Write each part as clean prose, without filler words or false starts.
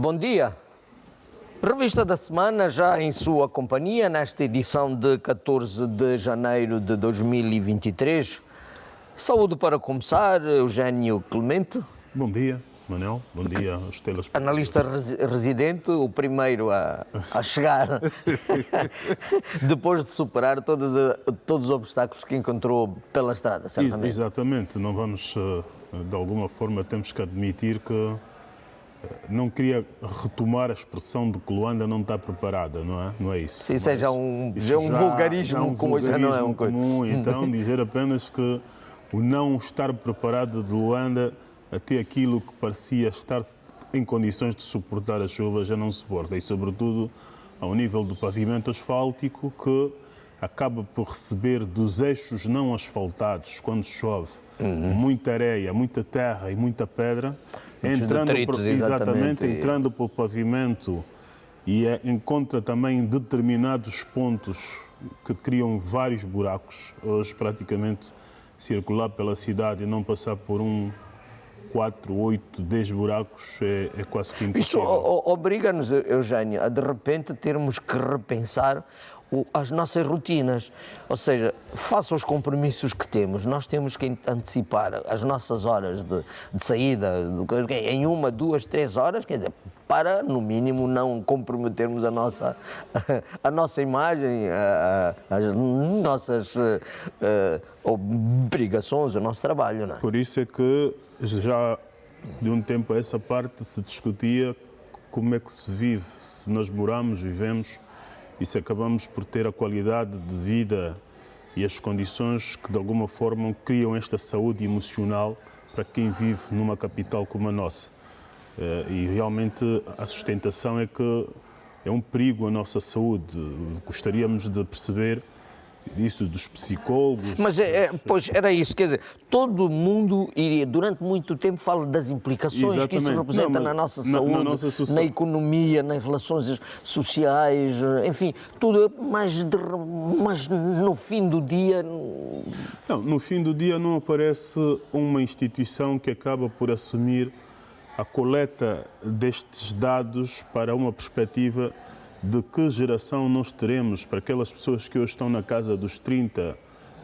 Bom dia. Revista da Semana, já em sua companhia, nesta edição de 14 de janeiro de 2023. Saúde para começar, Eugênio Clemente. Bom dia, Manel. Bom dia aos telespectadores. Analista residente, o primeiro a chegar, depois de superar todos os obstáculos que encontrou pela estrada, certamente. Exatamente. Não vamos, de alguma forma, temos que admitir que não queria retomar a expressão de que Luanda não está preparada, não é? Não é isso. Sim, seja um vulgarismo, como já não é um comum. Então, dizer apenas que o não estar preparado de Luanda, até aquilo que parecia estar em condições de suportar a chuva, já não suporta. E, sobretudo, ao nível do pavimento asfáltico, que acaba por receber dos eixos não asfaltados, quando chove, muita areia, muita terra e muita pedra, entrando para o pavimento e encontra também determinados pontos que criam vários buracos. Hoje, praticamente, circular pela cidade e não passar por 4, 8, 10 buracos é quase que impossível. Isso obriga-nos, Eugênio, a de repente termos que repensar as nossas rotinas. Ou seja, face aos compromissos que temos, nós temos que antecipar as nossas horas de saída em 1, 2, 3 horas, quer dizer, para, no mínimo, não comprometermos a nossa imagem, as nossas obrigações, o nosso trabalho, não é? Por isso é que já de um tempo a essa parte se discutia como é que se vive, se nós vivemos, e se acabamos por ter a qualidade de vida e as condições que de alguma forma criam esta saúde emocional para quem vive numa capital como a nossa. E realmente a sustentação é que é um perigo à nossa saúde. Gostaríamos de perceber isso dos psicólogos. Mas, pois, era isso, quer dizer, todo mundo iria, durante muito tempo, fala das implicações. Exatamente. Que isso representa na nossa saúde, na economia, nas relações sociais, enfim, tudo, mas no fim do dia... Não, no fim do dia não aparece uma instituição que acaba por assumir a coleta destes dados para uma perspectiva de que geração nós teremos para aquelas pessoas que hoje estão na casa dos 30,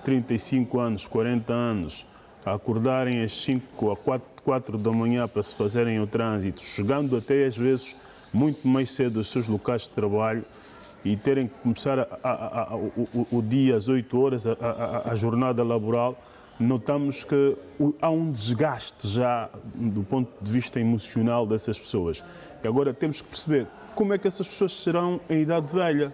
35 anos, 40 anos, a acordarem às 5 ou 4 da manhã para se fazerem o trânsito, chegando até às vezes muito mais cedo aos seus locais de trabalho e terem que começar o dia às 8 horas, a jornada laboral, notamos que há um desgaste já do ponto de vista emocional dessas pessoas. E agora temos que perceber como é que essas pessoas serão em idade velha?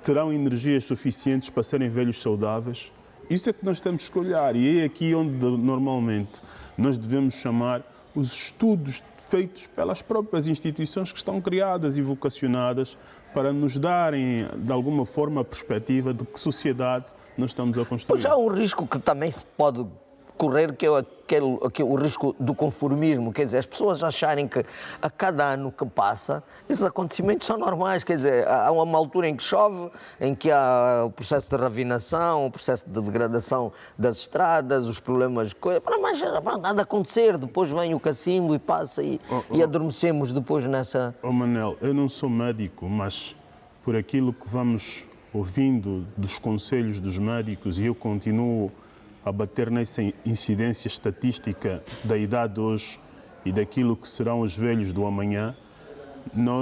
Terão energias suficientes para serem velhos saudáveis? Isso é que nós temos que olhar e é aqui onde normalmente nós devemos chamar os estudos feitos pelas próprias instituições que estão criadas e vocacionadas para nos darem, de alguma forma, a perspectiva de que sociedade nós estamos a construir. Pois há um risco que também se pode correr, que é o risco do conformismo, quer dizer, as pessoas acharem que a cada ano que passa, esses acontecimentos são normais, quer dizer, há uma altura em que chove, em que há o processo de ravinação, o processo de degradação das estradas, os problemas, mas nada a acontecer, depois vem o cacimbo e passa e adormecemos depois nessa... Manel, eu não sou médico, mas por aquilo que vamos ouvindo dos conselhos dos médicos, e eu continuo a bater nessa incidência estatística da idade de hoje e daquilo que serão os velhos do amanhã,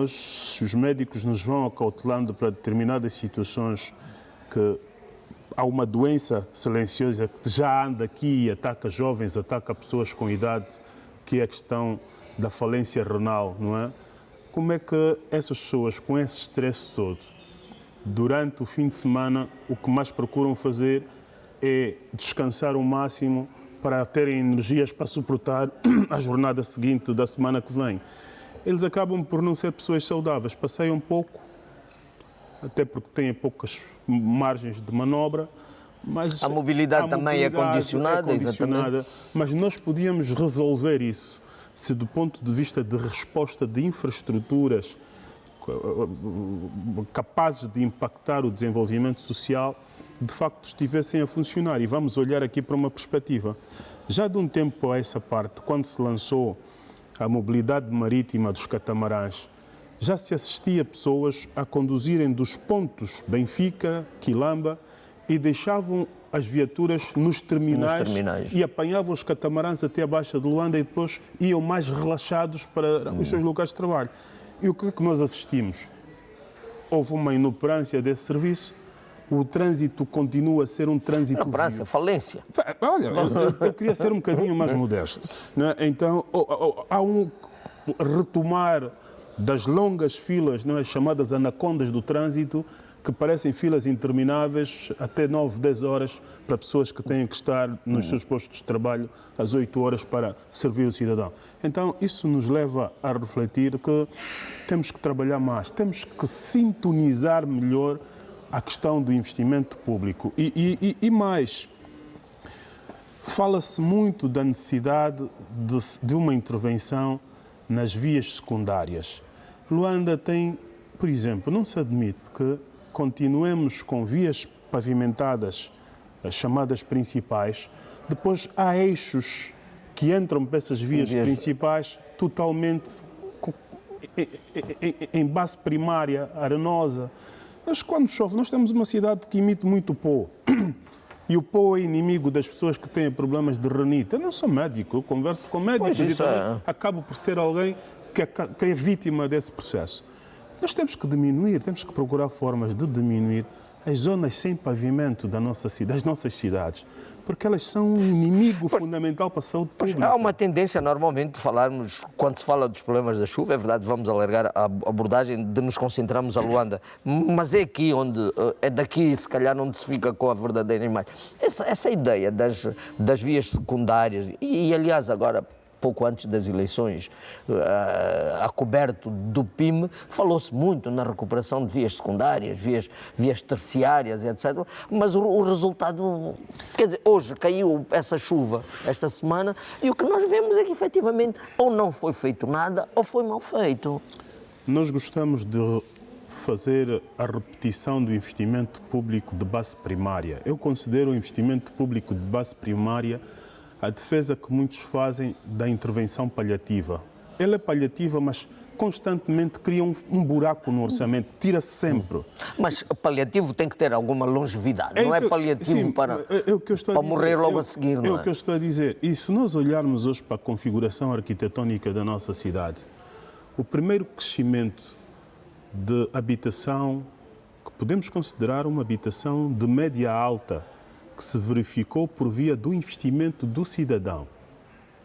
se os médicos nos vão acautelando para determinadas situações que há uma doença silenciosa que já anda aqui e ataca jovens, ataca pessoas com idade, que é a questão da falência renal, não é? Como é que essas pessoas, com esse stress todo, durante o fim de semana, o que mais procuram fazer é descansar o máximo para terem energias para suportar a jornada seguinte da semana que vem. Eles acabam por não ser pessoas saudáveis, passeiam pouco, até porque têm poucas margens de manobra, mas a mobilidade também é condicionada, exatamente. Mas nós podíamos resolver isso se, do ponto de vista de resposta de infraestruturas capazes de impactar o desenvolvimento social, de facto estivessem a funcionar. E vamos olhar aqui para uma perspectiva. Já de um tempo a essa parte, quando se lançou a mobilidade marítima dos catamarãs, já se assistia pessoas a conduzirem dos pontos Benfica, Quilamba e deixavam as viaturas nos terminais e apanhavam os catamarãs até a Baixa de Luanda e depois iam mais relaxados para os seus locais de trabalho. E o que é que nós assistimos? Houve uma inoperância desse serviço, o trânsito continua a ser um trânsito... Inoperância, falência. Olha, eu queria ser um bocadinho mais modesto. Né? Então, há um retomar das longas filas, não é, chamadas anacondas do trânsito, que parecem filas intermináveis, até 9, 10 horas, para pessoas que têm que estar nos seus postos de trabalho às 8 horas para servir o cidadão. Então, isso nos leva a refletir que temos que trabalhar mais, temos que sintonizar melhor a questão do investimento público. E mais, fala-se muito da necessidade de uma intervenção nas vias secundárias. Luanda tem, por exemplo, não se admite que continuemos com vias pavimentadas, as chamadas principais, depois há eixos que entram para essas vias principais totalmente em base primária, arenosa. Mas quando chove, nós temos uma cidade que emite muito pó. E o pó é inimigo das pessoas que têm problemas de rinite. Eu não sou médico, eu converso com médicos e também acabo por ser alguém que é vítima desse processo. Nós temos que diminuir, temos que procurar formas de diminuir as zonas sem pavimento das nossas cidades, porque elas são um inimigo fundamental para a saúde pública. Há uma tendência, normalmente, de falarmos, quando se fala dos problemas da chuva, é verdade, vamos alargar a abordagem de nos concentrarmos a Luanda, mas é aqui onde, é daqui, se calhar, onde se fica com a verdadeira imagem. Essa ideia das vias secundárias, e aliás, agora, pouco antes das eleições, a coberto do PIM, falou-se muito na recuperação de vias secundárias, vias terciárias, etc. Mas o resultado... Quer dizer, hoje caiu essa chuva esta semana e o que nós vemos é que, efetivamente, ou não foi feito nada ou foi mal feito. Nós gostamos de fazer a repetição do investimento público de base primária. Eu considero o investimento público de base primária a defesa que muitos fazem da intervenção paliativa. Ela é paliativa, mas constantemente cria um buraco no orçamento, tira-se sempre. Mas paliativo tem que ter alguma longevidade, não é paliativo para morrer logo a seguir, não é? É o que eu estou a dizer. E se nós olharmos hoje para a configuração arquitetónica da nossa cidade, o primeiro crescimento de habitação, que podemos considerar uma habitação de média alta, que se verificou por via do investimento do cidadão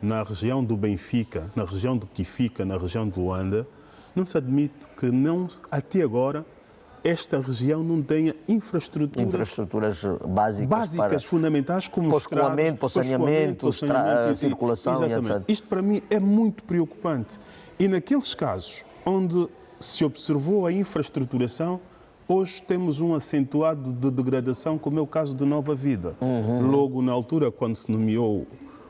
na região do Benfica, na região do Quifica, na região de Luanda, não se admite que não, até agora, esta região não tenha infraestruturas básicas fundamentais, como para o escoamento, para o saneamento, circulação, exatamente. etc. Isto para mim é muito preocupante. E naqueles casos onde se observou a infraestruturação, hoje temos um acentuado de degradação, como é o caso de Nova Vida. Logo na altura, quando se nomeou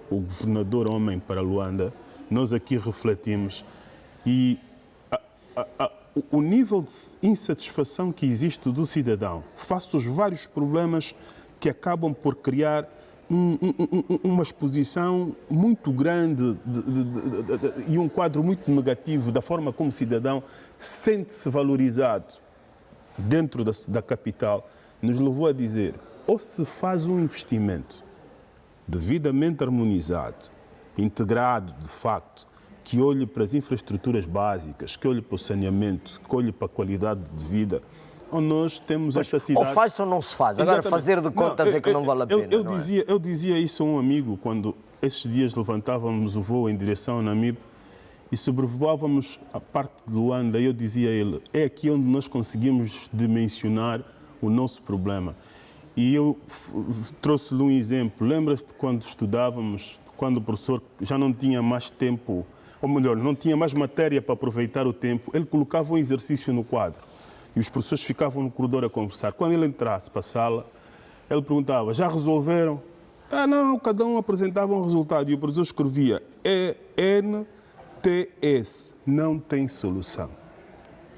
o governador homem para Luanda, nós aqui refletimos e o nível de insatisfação que existe do cidadão face aos vários problemas que acabam por criar uma exposição muito grande e um quadro muito negativo da forma como o cidadão sente-se valorizado dentro da capital, nos levou a dizer, ou se faz um investimento devidamente harmonizado, integrado de facto, que olhe para as infraestruturas básicas, que olhe para o saneamento, que olhe para a qualidade de vida, ou nós temos esta cidade... Ou faz ou não se faz. Agora, fazer de contas é que não vale a pena. Eu dizia isso a um amigo quando esses dias levantávamos o voo em direção a Namibe e sobrevoávamos a parte de Luanda, e eu dizia a ele, é aqui onde nós conseguimos dimensionar o nosso problema. E eu trouxe-lhe um exemplo. Lembras-te quando estudávamos, quando o professor já não tinha mais tempo, ou melhor, não tinha mais matéria para aproveitar o tempo, ele colocava um exercício no quadro e os professores ficavam no corredor a conversar. Quando ele entrasse para a sala, ele perguntava, já resolveram? Ah, não, cada um apresentava um resultado e o professor escrevia NTS, não tem solução.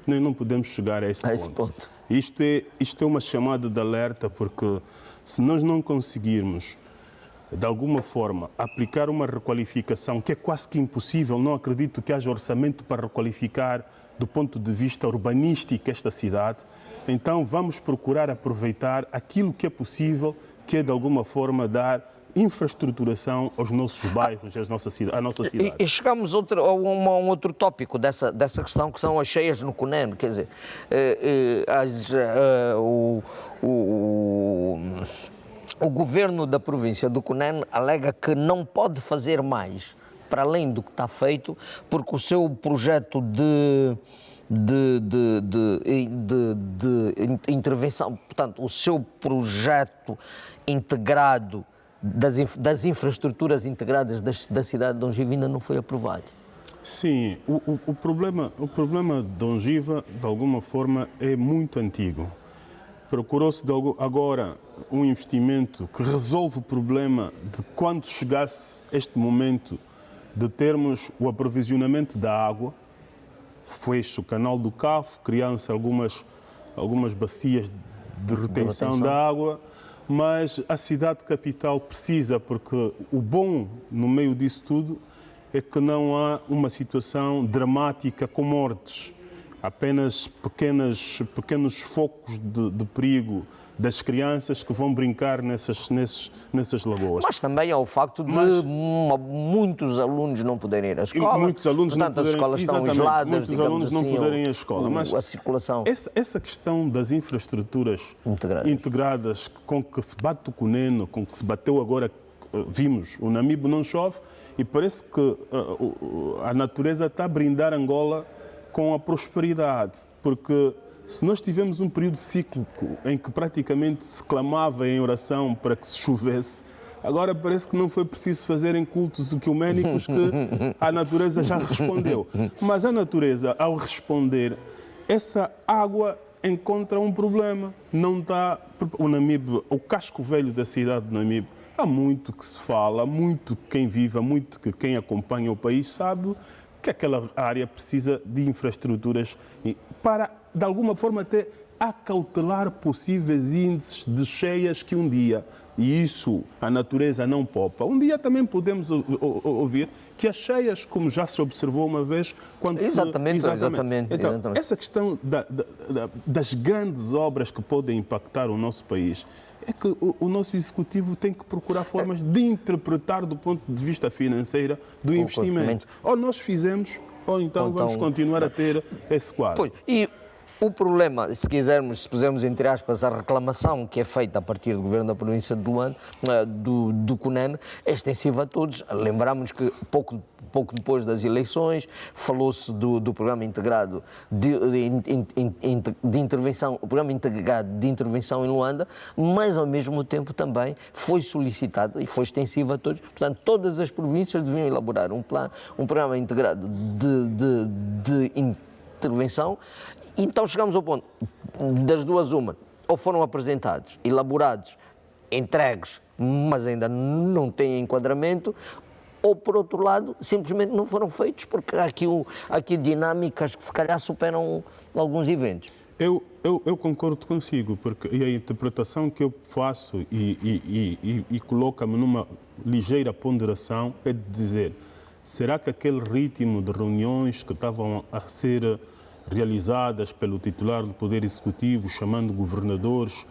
Nós não podemos chegar a esse ponto. Isto é uma chamada de alerta, porque se nós não conseguirmos de alguma forma, aplicar uma requalificação que é quase que impossível, não acredito que haja orçamento para requalificar do ponto de vista urbanístico esta cidade, então vamos procurar aproveitar aquilo que é possível, que é de alguma forma dar infraestruturação aos nossos bairros, à nossa cidade. E chegamos a um outro tópico dessa questão, que são as cheias no Cunene, quer dizer, o governo da província do Cunene alega que não pode fazer mais, para além do que está feito, porque o seu projeto de intervenção, portanto, o seu projeto integrado das infraestruturas integradas da cidade de Dongiva ainda não foi aprovado. Sim, o problema de Dongiva, de alguma forma, é muito antigo. Procurou-se agora um investimento que resolve o problema de quando chegasse este momento de termos o aprovisionamento da água. Fez-se o canal do Cafo, criaram-se algumas bacias de retenção da água, mas a cidade capital precisa, porque o bom no meio disso tudo é que não há uma situação dramática com mortes, apenas pequenos focos de perigo das crianças que vão brincar nessas lagoas. Mas também há o facto de muitos alunos não poderem ir à escola. Muitos alunos portanto, não as escolas estão isoladas, muitos alunos não poderem ir à escola. Mas a circulação. Essa questão das infraestruturas integradas com que se bate o Cunene, com que se bateu agora, vimos, o Namibe não chove, e parece que a natureza está a brindar Angola com a prosperidade, porque se nós tivemos um período cíclico em que praticamente se clamava em oração para que se chovesse, agora parece que não foi preciso fazerem cultos ecuménicos, que a natureza já respondeu. Mas a natureza, ao responder, essa água encontra um problema. Não está o Namibe, o casco velho da cidade de Namibe. Há muito que se fala, muito quem vive, muito que quem acompanha o país sabe que aquela área precisa de infraestruturas para, de alguma forma, até acautelar possíveis índices de cheias que um dia, e isso a natureza não poupa, um dia também podemos ouvir que as cheias, como já se observou uma vez, quando Exatamente. Então, essa questão das grandes obras que podem impactar o nosso país, é que o nosso executivo tem que procurar formas de interpretar do ponto de vista financeiro do investimento. Ou nós fizemos, ou então vamos continuar a ter esse quadro. Pois, e o problema, se pusermos entre aspas, a reclamação que é feita a partir do governo da província de Luanda, do Cunene, é extensiva a todos. Lembramos que pouco depois das eleições falou-se do programa integrado de intervenção, o programa integrado de intervenção em Luanda, mas ao mesmo tempo também foi solicitado e foi extensivo a todos. Portanto, todas as províncias deviam elaborar um programa integrado de intervenção. Então chegamos ao ponto das duas uma, ou foram apresentados, elaborados, entregues, mas ainda não têm enquadramento, ou por outro lado, simplesmente não foram feitos, porque há aqui dinâmicas que se calhar superam alguns eventos. Eu concordo consigo, porque a interpretação que eu faço e coloca-me numa ligeira ponderação é de dizer, será que aquele ritmo de reuniões que estavam a ser realizadas pelo titular do Poder Executivo, chamando governadores,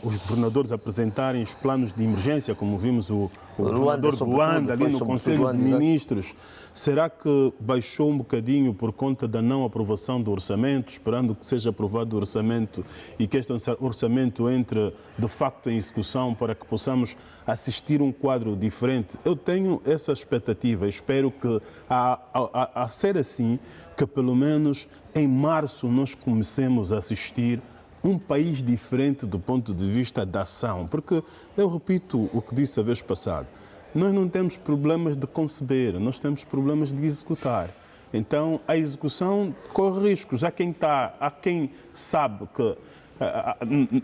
os governadores apresentarem os planos de emergência, como vimos o governador de Luanda ali no Conselho de Ministros, será que baixou um bocadinho por conta da não aprovação do orçamento, esperando que seja aprovado o orçamento e que este orçamento entre de facto em execução para que possamos assistir um quadro diferente? Eu tenho essa expectativa, espero que a ser assim, que pelo menos em março nós comecemos a assistir um país diferente do ponto de vista da ação. Porque, eu repito o que disse a vez passada, nós não temos problemas de conceber, nós temos problemas de executar. Então, a execução corre riscos. Há quem sabe que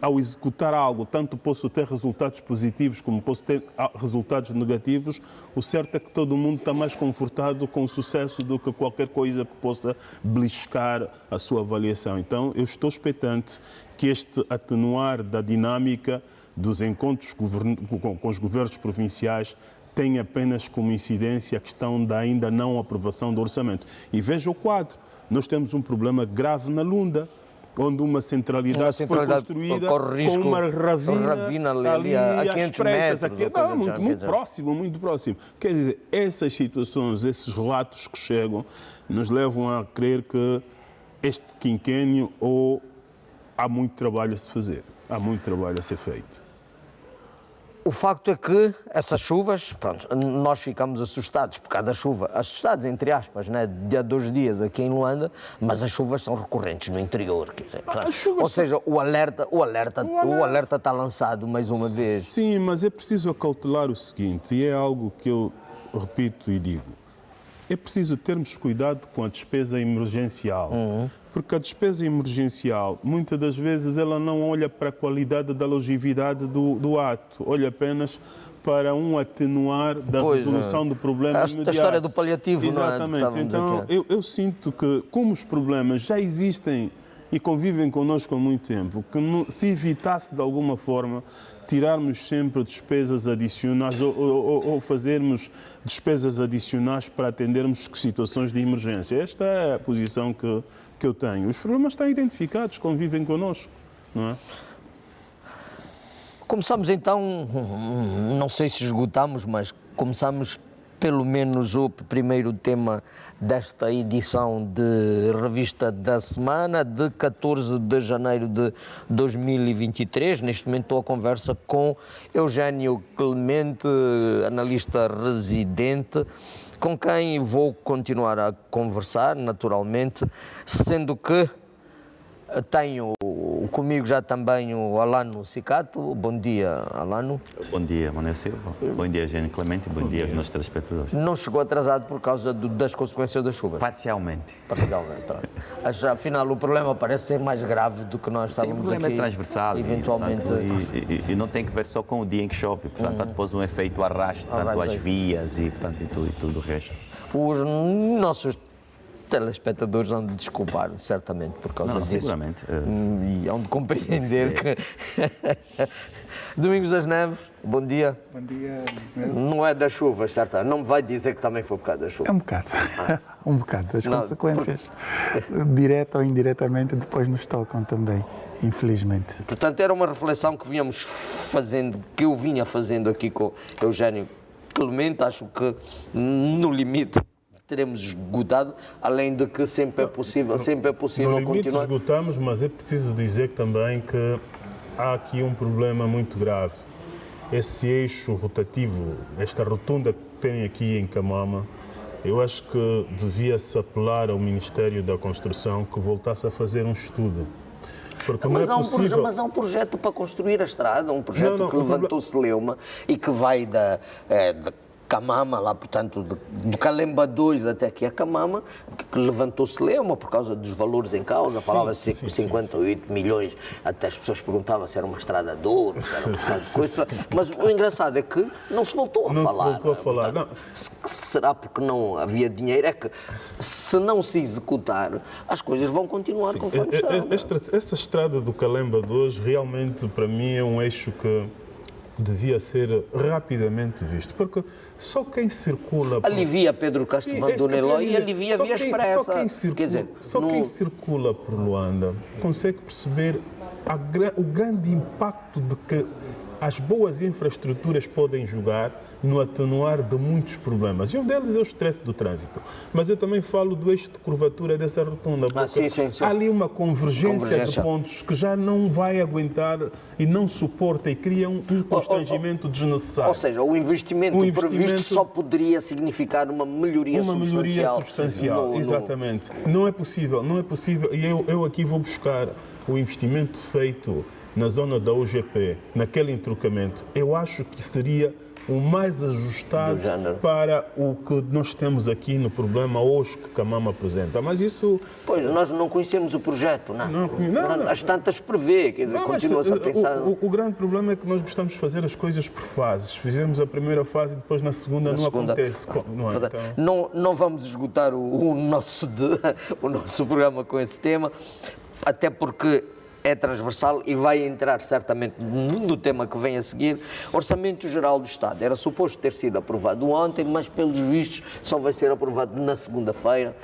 ao executar algo, tanto posso ter resultados positivos como posso ter resultados negativos. O certo é que todo mundo está mais confortado com o sucesso do que qualquer coisa que possa beliscar a sua avaliação. Então, eu estou expectante que este atenuar da dinâmica dos encontros com os governos provinciais tem apenas como incidência a questão da ainda não aprovação do orçamento. E veja o quadro. Nós temos um problema grave na Lunda, onde uma centralidade foi construída com uma ravina ali a 500 metros. Muito próximo, muito próximo. Quer dizer, essas situações, esses relatos que chegam, nos levam a crer que este quinquênio há muito trabalho a se fazer, há muito trabalho a ser feito. O facto é que essas chuvas, pronto, nós ficamos assustados por causa da chuva, assustados entre aspas, né, de há 2 dias aqui em Luanda, mas as chuvas são recorrentes no interior, quer dizer, ou seja, o alerta está lançado mais uma vez. Sim, mas é preciso acautelar o seguinte, e é algo que eu repito e digo, é preciso termos cuidado com a despesa emergencial. Porque a despesa emergencial, muitas das vezes, ela não olha para a qualidade da longevidade do ato, olha apenas para um atenuar da resolução do problema imediato. A história do paliativo, exatamente. Não é? Então, eu sinto que, como os problemas já existem e convivem connosco há muito tempo, que se evitasse, de alguma forma, tirarmos sempre despesas adicionais ou fazermos despesas adicionais para atendermos situações de emergência. Esta é a posição que eu tenho. Os problemas estão identificados, convivem connosco, não é? Começamos então, não sei se esgotamos, mas começamos pelo menos o primeiro tema desta edição de Revista da Semana, de 14 de janeiro de 2023. Neste momento estou à conversa com Eugênio Clemente, analista residente, com quem vou continuar a conversar, naturalmente, sendo que tenho comigo já também o Alano Cicato. Bom dia, Alano. Bom dia, Manuel Silva. Bom dia, Eugênio Clemente. Bom dia aos nossos telespectadores. Não chegou atrasado por causa das consequências das chuvas? Parcialmente. Pronto. Afinal, o problema parece ser mais grave do que nós estávamos aqui. O problema é transversal. Eventualmente. E não tem que ver só com o dia em que chove. Portanto, há depois um efeito arrasto, portanto, as vias e, portanto, e tudo o resto. Os nossos telespectadores hão de desculpar, certamente, por causa disso. Seguramente. E hão de compreender que... Domingos das Neves, bom dia. Bom dia. Não é das chuvas, certo? Não me vai dizer que também foi por causa das chuvas. É um bocado. Um bocado. As consequências, direta ou indiretamente, depois nos tocam também, infelizmente. Portanto, era uma reflexão que vínhamos fazendo, que eu vinha fazendo aqui com Eugênio Clemente. Acho que, no limite, teremos esgotado, além de que sempre é possível no limite continuar. Esgotamos, mas é preciso dizer também que há aqui um problema muito grave. Esse eixo rotativo, esta rotunda que tem aqui em Camama, eu acho que devia-se apelar ao Ministério da Construção que voltasse a fazer um estudo. Porque mas, não é possível... mas há um projeto para construir a estrada, um projeto que levantou Celeuma e que vai da Camama, lá, portanto, do Calemba 2 até aqui a Camama, que levantou Celeuma por causa dos valores em causa, falava-se 58 milhões, até as pessoas perguntavam se era uma estrada de ouro, se era uma estrada de coisa, mas o engraçado é que não se voltou a falar. Não se voltou a falar, não. Será porque não havia dinheiro? É que, se não se executar, as coisas vão continuar conforme estão. Essa estrada do Calemba 2 realmente, para mim, é um eixo que devia ser rapidamente visto, porque só quem circula... Alivia Pedro Castelvão do Neló e alivia a Via Expressa. Quem circula por Luanda consegue perceber o grande impacto de que as boas infraestruturas podem jogar no atenuar de muitos problemas. E um deles é o estresse do trânsito. Mas eu também falo do eixo de curvatura dessa rotunda, porque há ali uma convergência de pontos que já não vai aguentar e não suporta e cria um constrangimento desnecessário. Ou seja, o investimento previsto só poderia significar uma melhoria substancial. Exatamente. Não é possível. E eu aqui vou buscar o investimento feito na zona da UGP, naquele entrocamento. Eu acho que seria o mais ajustado para o que nós temos aqui no problema hoje que Camama apresenta. Mas isso... Pois, nós não conhecemos o projeto, não. As tantas prevê, quer dizer, continua-se a pensar... O grande problema é que nós gostamos de fazer as coisas por fases. Fizemos a primeira fase e depois na segunda acontece. Não vamos esgotar o nosso programa com esse tema, até porque é transversal e vai entrar certamente no tema que vem a seguir. Orçamento Geral do Estado. Era suposto ter sido aprovado ontem, mas pelos vistos só vai ser aprovado na segunda-feira,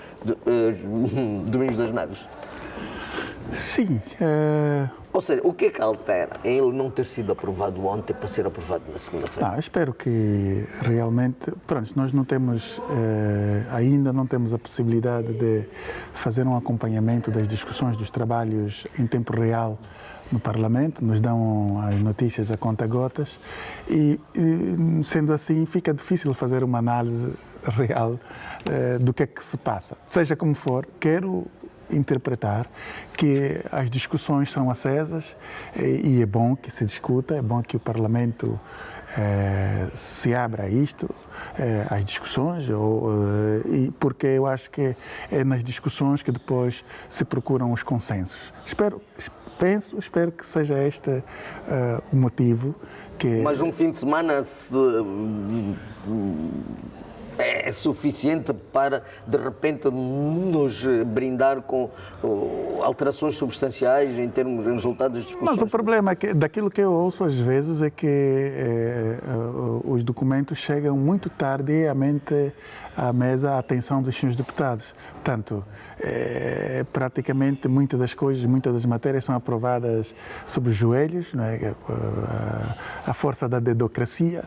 Domingos das Neves. Sim. Ou seja, o que é que altera em ele não ter sido aprovado ontem para ser aprovado na segunda-feira? Espero que realmente, pronto, nós não temos, ainda não temos a possibilidade de fazer um acompanhamento das discussões dos trabalhos em tempo real no Parlamento, nos dão as notícias a conta-gotas e, sendo assim, fica difícil fazer uma análise real do que é que se passa. Seja como for, quero interpretar que as discussões são acesas e é bom que se discuta, é bom que o Parlamento se abra a isto, às discussões, porque eu acho que é nas discussões que depois se procuram os consensos. Espero que seja este o motivo. Mas um fim de semana é suficiente para, de repente, nos brindar com alterações substanciais em termos de resultados das discussões? Mas o problema é que, daquilo que eu ouço às vezes, é que os documentos chegam muito tardiamente à mesa, à atenção dos senhores deputados. Portanto, praticamente muitas das coisas, muitas das matérias são aprovadas sob os joelhos, não é? A força da dedocracia.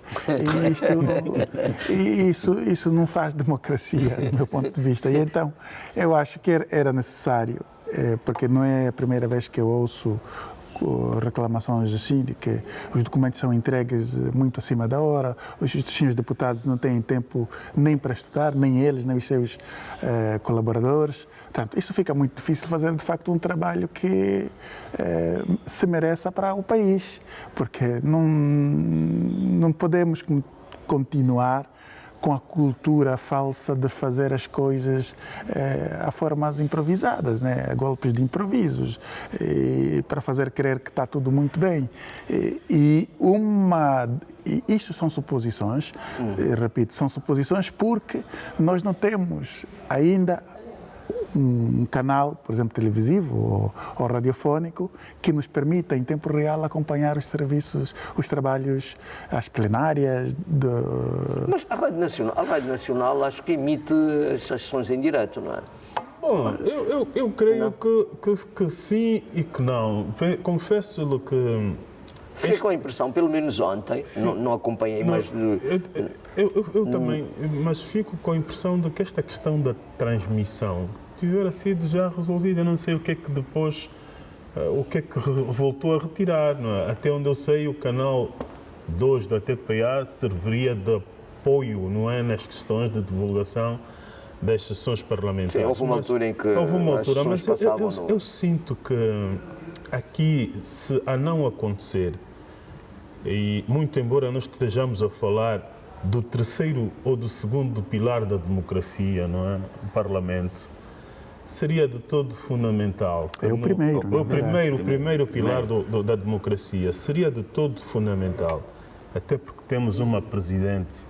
E isso não faz democracia, do meu ponto de vista. E então, eu acho que era necessário, porque não é a primeira vez que eu ouço reclamações assim, de que os documentos são entregues muito acima da hora, os senhores deputados não têm tempo nem para estudar, nem eles, nem os seus colaboradores. Portanto, isso fica muito difícil fazer, de facto, um trabalho que se mereça para o país, porque não podemos continuar com a cultura falsa de fazer as coisas a formas improvisadas, né? A golpes de improvisos, para fazer crer que está tudo muito bem. E isto são suposições, repito, são suposições porque nós não temos ainda um canal, por exemplo, televisivo ou radiofónico, que nos permita, em tempo real, acompanhar os serviços, os trabalhos, as plenárias. Mas a Rádio Nacional acho que emite as sessões em direto, não é? Bom, eu creio que sim e que não. Confesso-lhe que... Fiquei com a impressão, pelo menos ontem, não acompanhei mais... Eu também, mas fico com a impressão de que esta questão da transmissão tivera sido já resolvida. Eu não sei o que é que depois, o que é que voltou a retirar, não é? Até onde eu sei, o canal 2 da TPA serviria de apoio, não é, nas questões de divulgação das sessões parlamentares. Sim, houve uma altura em que as sessões passavam eu sinto que aqui, se a não acontecer, e muito embora nós estejamos a falar do terceiro ou do segundo pilar da democracia, não é? O Parlamento, seria de todo fundamental. É o primeiro. O primeiro pilar da democracia seria de todo fundamental, até porque temos uma Presidente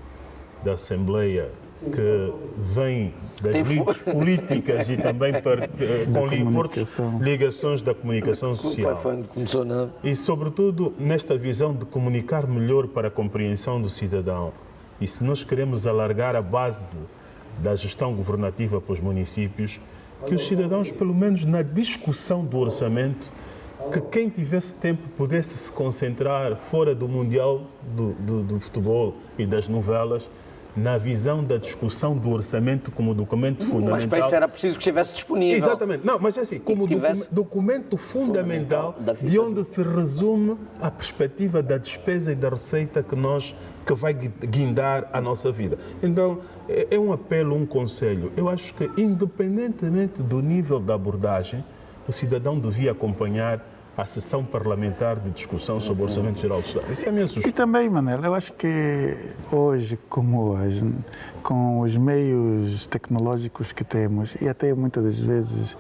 da Assembleia que vem das lides políticas e também com fortes ligações da comunicação social. E, sobretudo, nesta visão de comunicar melhor para a compreensão do cidadão. E se nós queremos alargar a base da gestão governativa para os municípios, que os cidadãos, pelo menos na discussão do orçamento, que quem tivesse tempo pudesse se concentrar fora do Mundial do futebol e das novelas, na visão da discussão do orçamento como documento fundamental. Mas para isso era preciso que estivesse disponível. Exatamente. Não, mas assim, como documento fundamental de onde se resume a perspectiva da despesa e da receita que vai guindar a nossa vida. Então, é um apelo, um conselho. Eu acho que, independentemente do nível da abordagem, o cidadão devia acompanhar a sessão parlamentar de discussão sobre o Orçamento Geral do Estado. Isso é a minha sugestão. E também, Manel, eu acho que hoje, como hoje, com os meios tecnológicos que temos, e até muitas das vezes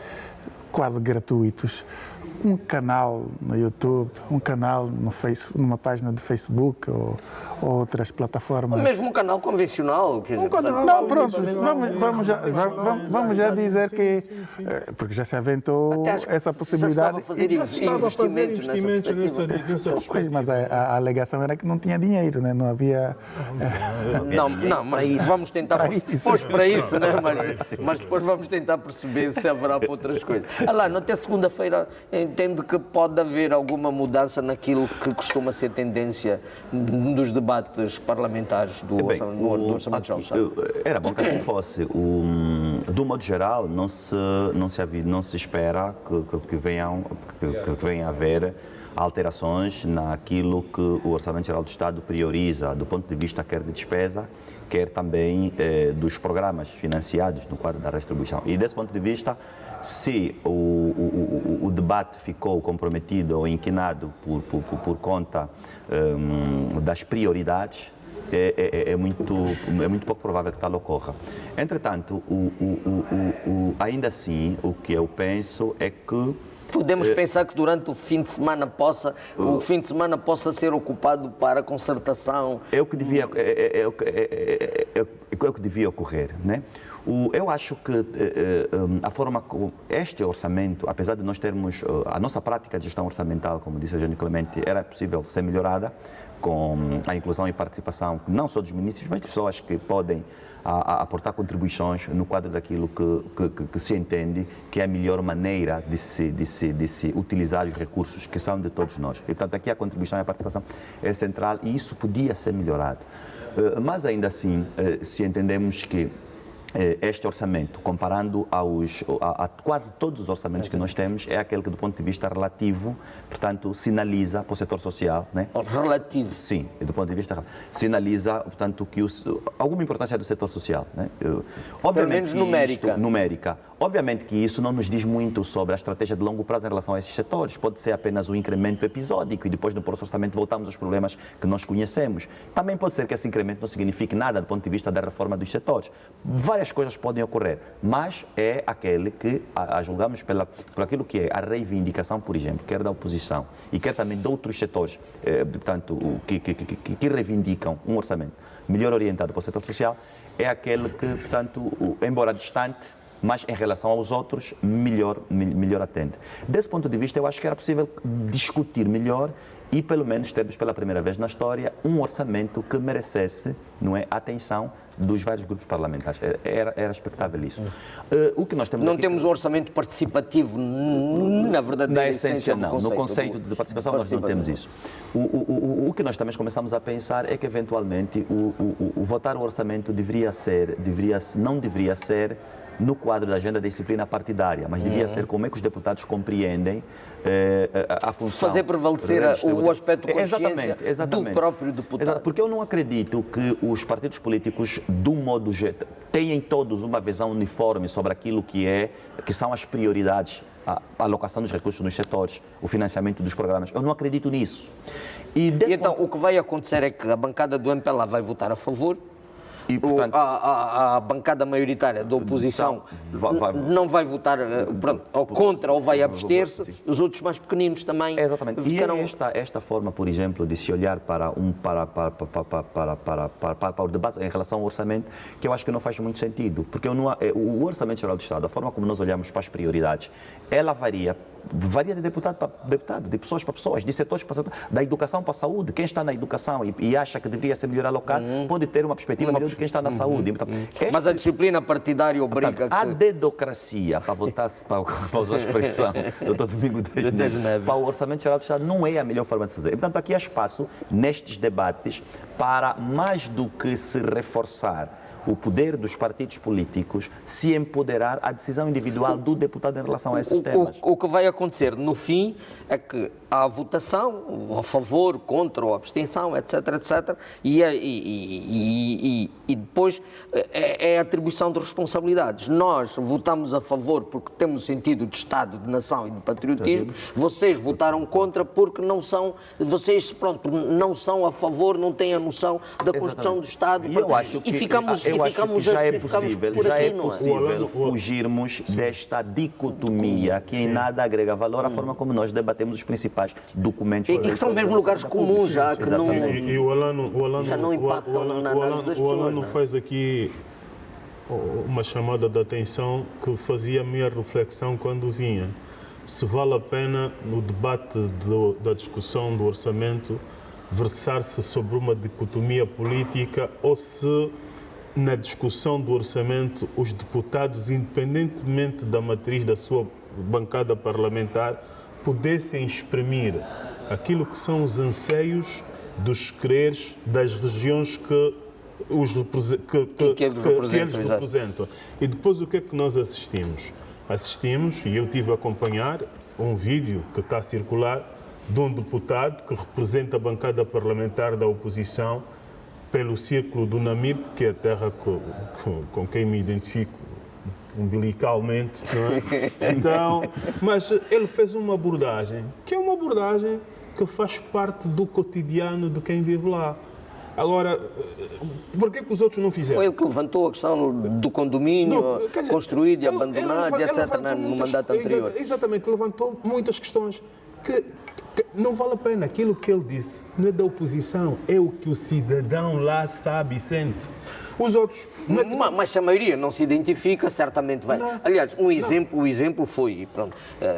quase gratuitos, um canal no YouTube, um canal no Facebook, numa página do Facebook ou outras plataformas. Mesmo um canal convencional. Quer dizer, Não, pronto, vamos já dizer que, porque já se aventou até acho que essa já possibilidade. se estava a fazer Já se estava a fazer investimentos nessa Pois, perspectiva. mas a alegação era que não tinha dinheiro, né? Não havia. Não, mas vamos tentar. Pois para isso, né? Mas depois vamos tentar perceber se haverá para outras coisas. Lá, até segunda-feira entendo que pode haver alguma mudança naquilo que costuma ser tendência dos debates parlamentares do Orçamento Geral do Estado. Era bom que assim fosse. Do modo geral, não se espera que venha a haver alterações naquilo que o Orçamento Geral do Estado prioriza, do ponto de vista quer de despesa, quer também dos programas financiados no quadro da redistribuição. E desse ponto de vista, se o debate ficou comprometido ou inquinado por conta das prioridades, é muito pouco provável que tal ocorra. Entretanto, ainda assim, o que eu penso é que Podemos pensar que durante o fim de semana possa ser ocupado para concertação. É o que devia ocorrer, né? Eu acho que a forma como este orçamento, apesar de nós termos a nossa prática de gestão orçamental, como disse a Eugênio Clemente, era possível ser melhorada com a inclusão e participação não só dos municípios, mas de pessoas que podem aportar contribuições no quadro daquilo que se entende que é a melhor maneira de se utilizar os recursos que são de todos nós. E, portanto, aqui a contribuição e a participação é central e isso podia ser melhorado. Mas, ainda assim, se entendemos que este orçamento, comparando a quase todos os orçamentos que nós temos, é aquele que, do ponto de vista relativo, portanto, sinaliza para o setor social, né? Relativo. Sim, do ponto de vista sinaliza, portanto, que alguma importância do setor social, né? Pelo menos numérica. Numérica. Obviamente que isso não nos diz muito sobre a estratégia de longo prazo em relação a esses setores. Pode ser apenas um incremento episódico e depois no próximo orçamento voltamos aos problemas que nós conhecemos. Também pode ser que esse incremento não signifique nada do ponto de vista da reforma dos setores. Várias coisas podem ocorrer, mas é aquele que julgamos por aquilo que é a reivindicação, por exemplo, quer da oposição e quer também de outros setores, portanto, que reivindicam um orçamento melhor orientado para o setor social, é aquele que, portanto, embora distante, mas em relação aos outros, melhor atende. Desse ponto de vista, eu acho que era possível discutir melhor e, pelo menos, termos pela primeira vez na história um orçamento que merecesse, não é, a atenção dos vários grupos parlamentares. Era expectável isso. O que nós temos não temos um orçamento participativo, na verdade, na essência, não. No conceito de participação, nós não temos isso. O que nós também começamos a pensar é que, eventualmente, o votar o orçamento não deveria ser no quadro da agenda da disciplina partidária, mas devia ser como é que os deputados compreendem a função. Fazer prevalecer o aspecto de consciência exatamente. do próprio deputado. Exato, porque eu não acredito que os partidos políticos, de um modo geral, tenham todos uma visão uniforme sobre aquilo que são as prioridades, a alocação dos recursos nos setores, o financiamento dos programas. Eu não acredito nisso. E então, o que vai acontecer é que a bancada do MPLA vai votar a favor. E, portanto, a bancada maioritária da oposição não vai votar ou contra ou vai abster-se, os outros mais pequeninos também. Exatamente. Ficarão... E esta forma, por exemplo, de se olhar para o debate em relação ao orçamento, que eu acho que não faz muito sentido, porque o Orçamento Geral do Estado, a forma como nós olhamos para as prioridades, ela varia de deputado para deputado, de pessoas para pessoas, de setores para setores, da educação para a saúde. Quem está na educação e acha que deveria ser melhor alocado, pode ter uma perspectiva melhor de quem está na saúde. Mas a disciplina partidária obriga a dedocracia, para votar, para usar a expressão do Dr. Domingo Neves, para o Orçamento Geral do Estado não é a melhor forma de fazer. Portanto, aqui há espaço, nestes debates, para mais do que se reforçar o poder dos partidos políticos, se empoderar a decisão individual do deputado em relação a esses temas. O que vai acontecer no fim é que há votação a favor, contra ou abstenção, etc, etc, e E depois é a atribuição de responsabilidades. Nós votamos a favor porque temos sentido de Estado, de nação e de patriotismo. Vocês votaram contra porque não são, vocês, pronto, não são a favor, não têm a noção da construção do Estado. E eu acho que, ficamos já é possível, por aqui, não é? Fugirmos desta dicotomia que em nada agrega valor à forma como nós debatemos os principais documentos. E que são mesmo lugares comuns já, que não, E o Alano já não impactam na análise das pessoas. Não faz aqui uma chamada de atenção que fazia a minha reflexão quando vinha. Se vale a pena, no debate da discussão do orçamento, versar-se sobre uma dicotomia política ou se, na discussão do orçamento, os deputados, independentemente da matriz da sua bancada parlamentar, pudessem exprimir aquilo que são os anseios dos quereres das regiões que eles representam. E depois o que é que nós assistimos? Assistimos, e eu tive a acompanhar um vídeo que está a circular de um deputado que representa a bancada parlamentar da oposição pelo círculo do Namibe, que é a terra com quem me identifico umbilicalmente, não é? Então, mas ele fez uma abordagem, que é uma abordagem que faz parte do cotidiano de quem vive lá. Agora, por que os outros não fizeram? Foi ele que levantou a questão do condomínio construído e abandonado, etc., no mandato anterior. Exatamente, levantou muitas questões que não vale a pena. Aquilo que ele disse não é da oposição, é o que o cidadão lá sabe e sente. Os outros... Mas se a maioria não se identifica, certamente vai. Não. Aliás, o exemplo foi, pronto,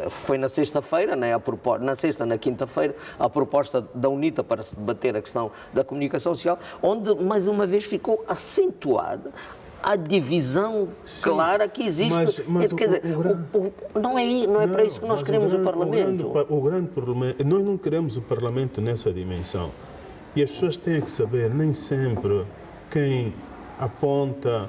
foi na sexta-feira, na sexta, na quinta-feira, a proposta da UNITA para se debater a questão da comunicação social, onde, mais uma vez, ficou acentuada a divisão clara que existe. Mas quer dizer, não é para isso que nós queremos o Parlamento. O grande problema, nós não queremos o Parlamento nessa dimensão. E as pessoas têm que saber, nem sempre quem aponta,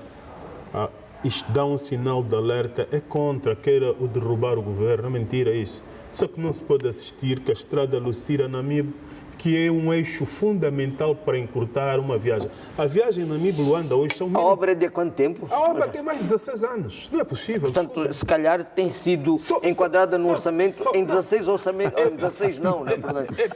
isto dá um sinal de alerta, é contra, queira o derrubar o governo. É mentira isso. Só que não se pode assistir que a estrada Lucira-Namibe, que é um eixo fundamental para encurtar uma viagem. A viagem Namibe-Luanda hoje são... A obra é de há quanto tempo? A obra tem mais de 16 anos. Não é possível. Portanto, se calhar tem sido enquadrada no orçamento em 16 orçamentos. Em 16 não, né?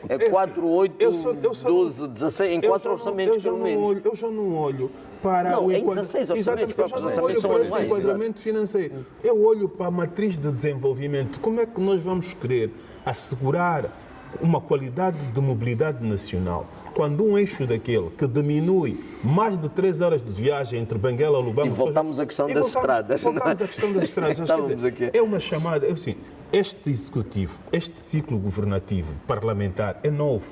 É 4, 8, 12, 16, em 4 orçamentos pelo menos. Eu já não olho para não, em 16 orçamentos, eu já não olho para esse enquadramento financeiro. Eu olho para a matriz de desenvolvimento. Como é que nós vamos querer assegurar uma qualidade de mobilidade nacional quando um eixo daquele que diminui mais de 3 horas de viagem entre Benguela e Lubanga... E voltamos à questão das estradas. Voltamos à questão das estradas. É uma chamada... Este executivo, este ciclo governativo parlamentar é novo.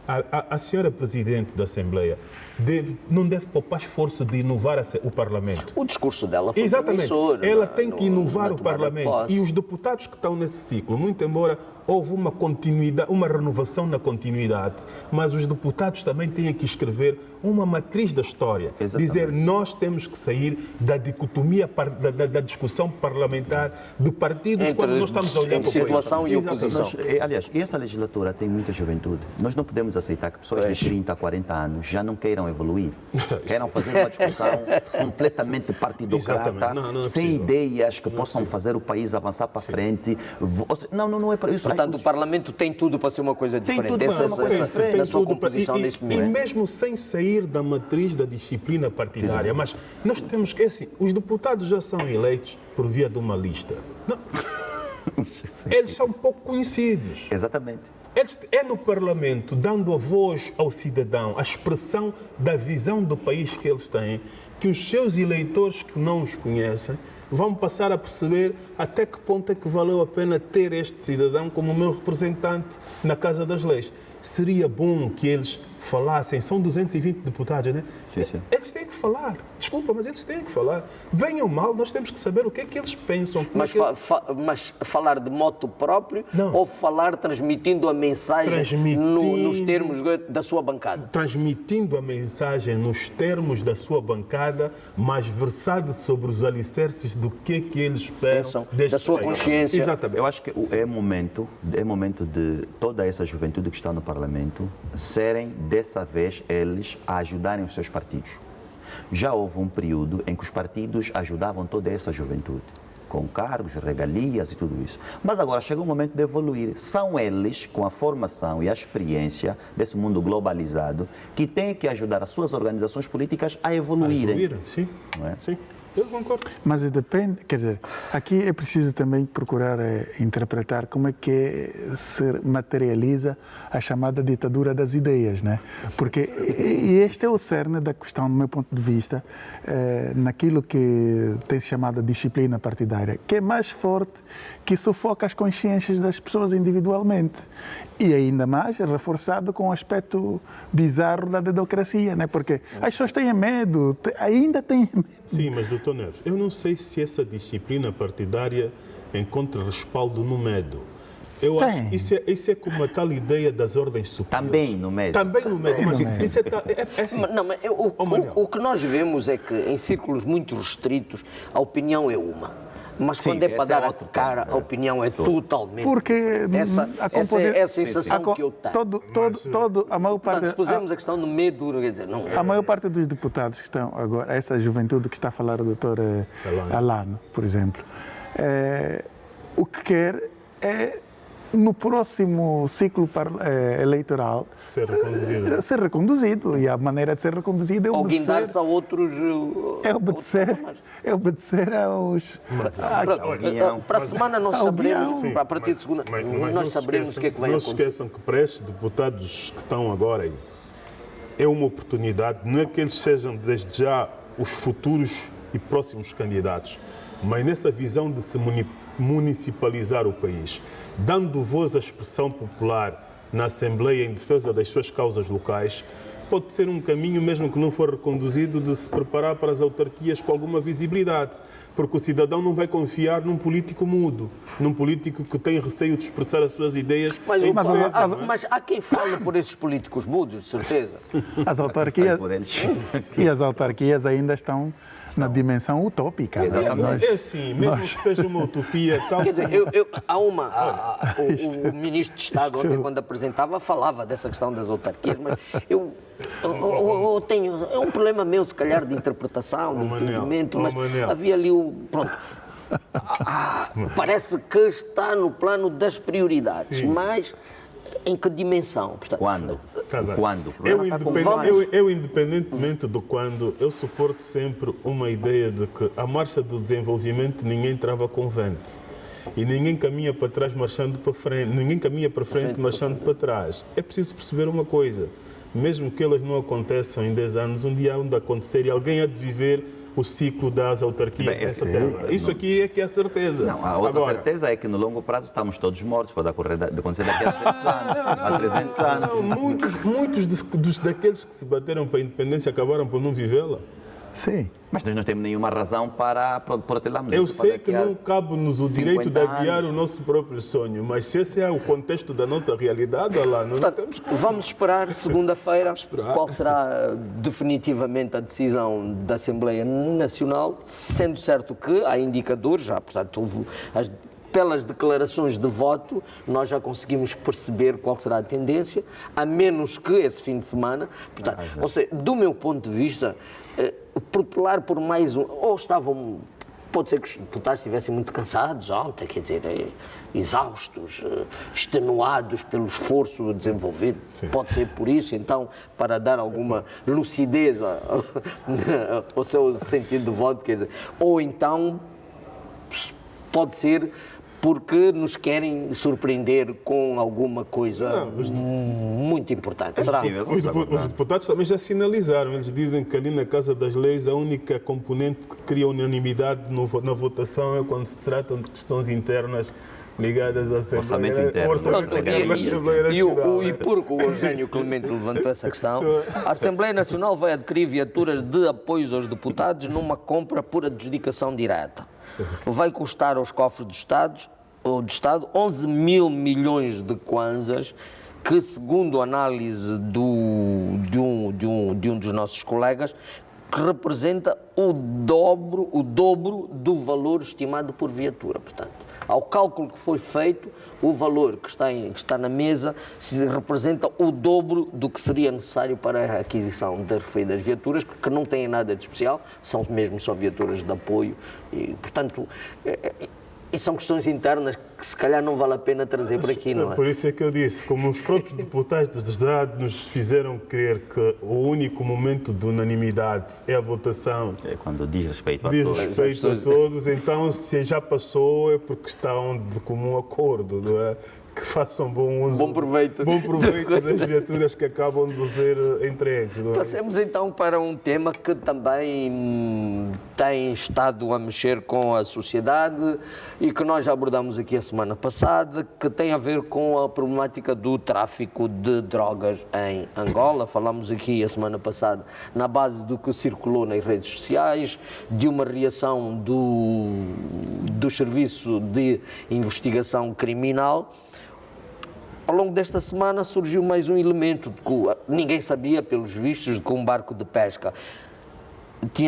A senhora Presidente da Assembleia não deve poupar esforço de inovar o Parlamento. O discurso dela foi exatamente. Promissor. Ela tem que inovar o Parlamento. E os deputados que estão nesse ciclo, muito embora houve uma continuidade, uma renovação na continuidade, mas os deputados também têm que escrever uma matriz da história. Exatamente. Dizer, nós temos que sair da dicotomia, da discussão parlamentar de partidos quando nós estamos a olhar para o situação e oposição. Aliás, essa legislatura tem muita juventude. Nós não podemos aceitar que pessoas de 30 a 40 anos já não queiram evoluir. Queiram fazer uma discussão completamente partidocrata, sem ideias que possam fazer o país avançar para frente. Não é para isso. Portanto, o Parlamento tem tudo para ser uma coisa diferente. Tem na sua composição neste momento. E mesmo sem sair da matriz da disciplina partidária. Mas nós temos que, assim, os deputados já são eleitos por via de uma lista. Não. Eles são pouco conhecidos. Exatamente. É no Parlamento, dando a voz ao cidadão, a expressão da visão do país que eles têm, que os seus eleitores que não os conhecem vão passar a perceber até que ponto é que valeu a pena ter este cidadão como meu representante na Casa das Leis. Seria bom que eles falassem, são 220 deputados, né? Sim. Eles têm que falar. Desculpa, mas eles têm que falar. Bem ou mal, nós temos que saber o que é que eles pensam. Mas falar de moto próprio ou falar transmitindo a mensagem nos termos da sua bancada? Transmitindo a mensagem nos termos da sua bancada, mas versado sobre os alicerces do que é que eles esperam da sua consciência. Exatamente. Eu acho que é momento de toda essa juventude que está no Parlamento serem, dessa vez, eles a ajudarem os seus partidos. Já houve um período em que os partidos ajudavam toda essa juventude, com cargos, regalias e tudo isso. Mas agora chega o momento de evoluir. São eles, com a formação e a experiência desse mundo globalizado, que têm que ajudar as suas organizações políticas a evoluírem. Sim, Não é? sim. Eu concordo. Mas depende, quer dizer, aqui é preciso também procurar interpretar como é que se materializa a chamada ditadura das ideias, né? Porque e este é o cerne da questão, do meu ponto de vista, naquilo que tem se chamado disciplina partidária, que é mais forte, que sufoca as consciências das pessoas individualmente. E ainda mais reforçado com o aspecto bizarro da democracia, né? Porque as pessoas têm medo, ainda têm medo. Sim, mas, doutor Neves, eu não sei se essa disciplina partidária encontra respaldo no medo. Eu acho que isso é como a tal ideia das ordens superiores. Também no medo. Também no medo. Mas isso é assim. Não, mas o que nós vemos é que em círculos muito restritos a opinião é uma. Mas Sim, quando é para esse é dar a outro cara, tema. a opinião é totalmente. Porque Essa é a sensação que eu tenho. A maior parte. Portanto, se pusermos a questão do medo, quer dizer, não. A maior parte dos deputados que estão agora, essa juventude que está a falar o doutor Alano, por exemplo, o que quer é, no próximo ciclo eleitoral, ser reconduzido. E a maneira de ser reconduzido é Ou obedecer. guindar-se a outros. É obedecer aos. Para a semana nós saberemos, a partir de segunda, nós saberemos o que é que vai Não se acontecer. esqueçam que para esses deputados que estão agora aí, é uma oportunidade, não é que eles sejam desde já os futuros e próximos candidatos, mas nessa visão de se municipalizar o país, dando voz à expressão popular na Assembleia em defesa das suas causas locais, pode ser um caminho, mesmo que não for reconduzido, de se preparar para as autarquias com alguma visibilidade, porque o cidadão não vai confiar num político mudo, num político que tem receio de expressar as suas ideias. Mas há quem fale por esses políticos mudos, de certeza. As autarquias, Por eles. e as autarquias ainda estão na dimensão utópica. Exatamente. É assim, mesmo que seja uma utopia, tal. Quer dizer, o ministro de Estado ontem, quando apresentava, falava dessa questão das autarquias, mas eu tenho. É um problema meu, se calhar, de interpretação, de entendimento, mas havia ali o. Pronto. Parece que está no plano das prioridades, mas em que dimensão? Portanto, Quando? Tá bem. Quando? O Eu, problema está com vários. independentemente do quando, eu suporto sempre uma ideia de que a marcha do desenvolvimento ninguém trava com vento. E ninguém caminha para trás marchando para frente, ninguém caminha para frente marchando para trás. É preciso perceber uma coisa, mesmo que elas não aconteçam em 10 anos, um dia há de acontecer e alguém há de viver o ciclo das autarquias nessa terra. Isso aqui é que é a certeza. Não, a outra certeza é que no longo prazo estamos todos mortos, pode acontecer daqui a 200 anos, a 300 anos. Muitos daqueles que se bateram para a independência acabaram por não vivê-la. Sim. Mas nós não temos nenhuma razão para protelarmos Eu isso. para sei que daqui a não cabe-nos o direito de 50 adiar anos. o nosso próprio sonho, mas se esse é o contexto da nossa realidade, olha lá, nós não temos que... vamos esperar segunda-feira qual será definitivamente a decisão da Assembleia Nacional, sendo certo que há indicadores, já, portanto, pelas declarações de voto, nós já conseguimos perceber qual será a tendência, a menos que esse fim de semana, portanto, ou seja, do meu ponto de vista, protelar por mais um, ou estavam, pode ser que os deputados estivessem muito cansados ontem, quer dizer, exaustos, extenuados pelo esforço desenvolvido, pode ser por isso, então, para dar alguma lucidez ao seu sentido de voto, quer dizer, ou então pode ser porque nos querem surpreender com alguma coisa muito importante. Será? Os deputados também já sinalizaram, eles dizem que ali na Casa das Leis a única componente que cria unanimidade na votação é quando se tratam de questões internas ligadas à Assembleia. Orçamento interno. Orçamento interno da Assembleia Nacional. E porque o Eugênio Clemente levantou essa questão, a Assembleia Nacional vai adquirir viaturas de apoios aos deputados numa compra por adjudicação direta. Vai custar aos cofres do Estado 11 mil milhões de kwanzas, que, segundo a análise de um dos nossos colegas, que representa o dobro do valor estimado por viatura. Portanto, ao cálculo que foi feito, o valor que está na mesa se representa o dobro do que seria necessário para a aquisição das referidas viaturas, que não têm nada de especial, são mesmo só viaturas de apoio e, portanto, e são questões internas que se calhar não vale a pena trazer por aqui, não é? Por isso é que eu disse, como os próprios deputados da cidade nos fizeram crer que o único momento de unanimidade é a votação, É quando diz respeito a diz todos. respeito a todos, então se já passou é porque estão de comum acordo, não é? Que façam bom uso, Bom proveito das viaturas que acabam de ser entregues. Não é? Passemos então para um tema que também tem estado a mexer com a sociedade e que nós já abordamos aqui a semana passada, que tem a ver com a problemática do tráfico de drogas em Angola. Falamos aqui a semana passada na base do que circulou nas redes sociais, de uma reação do Serviço de Investigação Criminal. Ao longo desta semana surgiu mais um elemento que ninguém sabia, pelos vistos, de que um barco de pesca que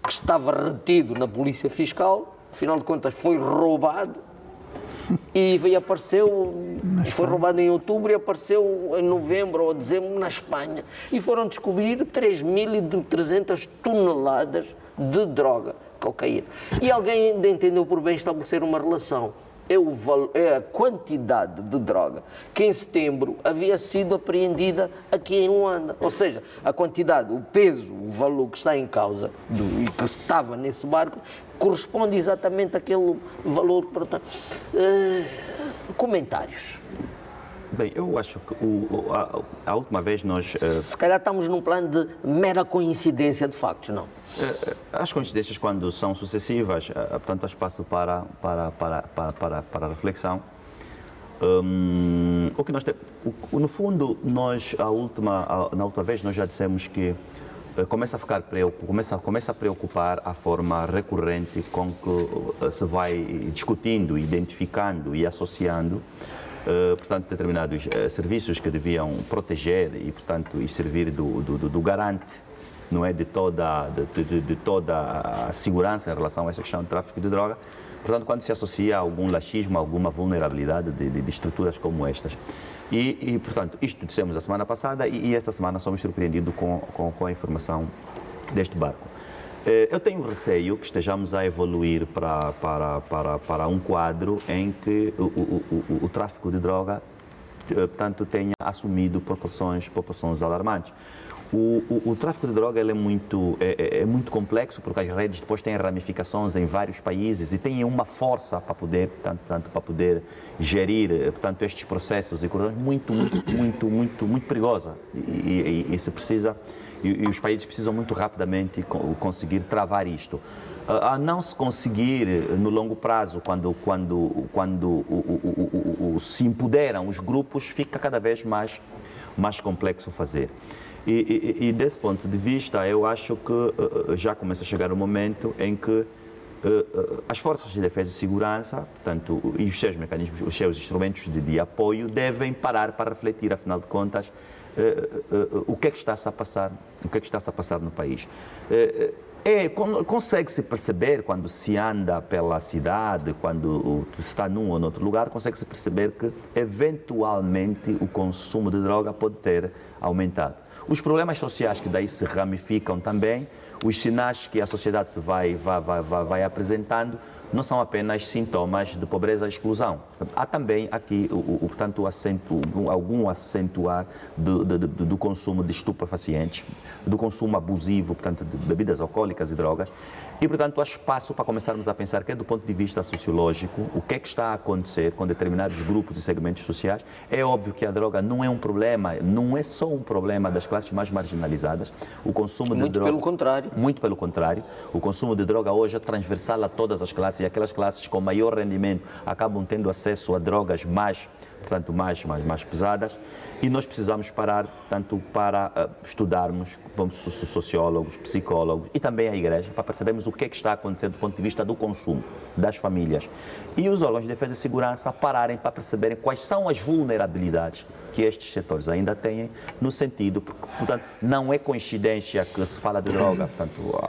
estava retido na Polícia Fiscal, afinal de contas foi roubado e foi roubado em outubro e apareceu em novembro ou dezembro na Espanha. E foram descobrir 3.300 toneladas de droga, cocaína. E alguém ainda entendeu por bem estabelecer uma relação. É a quantidade de droga que em setembro havia sido apreendida aqui em Luanda. Ou seja, a quantidade, o peso, o valor que está em causa e que estava nesse barco corresponde exatamente àquele valor. Portanto, comentários. Bem, eu acho que a última vez nós... Se calhar estamos num plano de mera coincidência de factos, não? As coincidências, quando são sucessivas, portanto, há espaço para reflexão. O que nós no fundo, nós, na última vez, nós já dissemos que começa a preocupar a forma recorrente com que se vai discutindo, identificando e associando portanto, determinados serviços que deviam proteger e, portanto, e servir do garante, não é, de toda a segurança em relação a essa questão de tráfico de droga. Portanto, quando se associa a algum laxismo, alguma vulnerabilidade de estruturas como estas. Portanto, isto dissemos a semana passada e esta semana somos surpreendidos com a informação deste barco. Eu tenho receio que estejamos a evoluir para um quadro em que o tráfico de droga, portanto, tenha assumido proporções alarmantes. O tráfico de droga ele é muito complexo, porque as redes depois têm ramificações em vários países e têm uma força para poder, para poder gerir, portanto, estes processos e corredores muito perigosa e se precisa. E os países precisam muito rapidamente conseguir travar isto. A não se conseguir no longo prazo, quando se empoderam os grupos, fica cada vez mais complexo fazer. E desse ponto de vista, eu acho que já começa a chegar o momento em que as forças de defesa e segurança, portanto, e os seus mecanismos, os seus instrumentos de apoio devem parar para refletir, afinal de contas, o que é que está-se a passar no país. Consegue-se perceber, quando se anda pela cidade, quando se está num ou noutro lugar, consegue-se perceber que, eventualmente, o consumo de droga pode ter aumentado. Os problemas sociais que daí se ramificam também, os sinais que a sociedade se vai apresentando, não são apenas sintomas de pobreza e exclusão. Há também aqui, portanto, algum acentuar do consumo de estupefacientes, do consumo abusivo, portanto, de bebidas alcoólicas e drogas. E, portanto, há espaço para começarmos a pensar que, do ponto de vista sociológico, o que é que está a acontecer com determinados grupos e segmentos sociais. É óbvio que a droga não é um problema, não é só um problema das classes mais marginalizadas. O consumo de droga... Muito pelo contrário. Muito pelo contrário. O consumo de droga hoje é transversal a todas as classes e aquelas classes com maior rendimento acabam tendo acesso a drogas mais pesadas. E nós precisamos parar, portanto, para estudarmos, como sociólogos, psicólogos e também a Igreja, para percebermos o que é que está acontecendo do ponto de vista do consumo das famílias. E os órgãos de defesa e segurança pararem para perceberem quais são as vulnerabilidades que estes setores ainda têm, no sentido, portanto, não é coincidência que se fala de droga, portanto,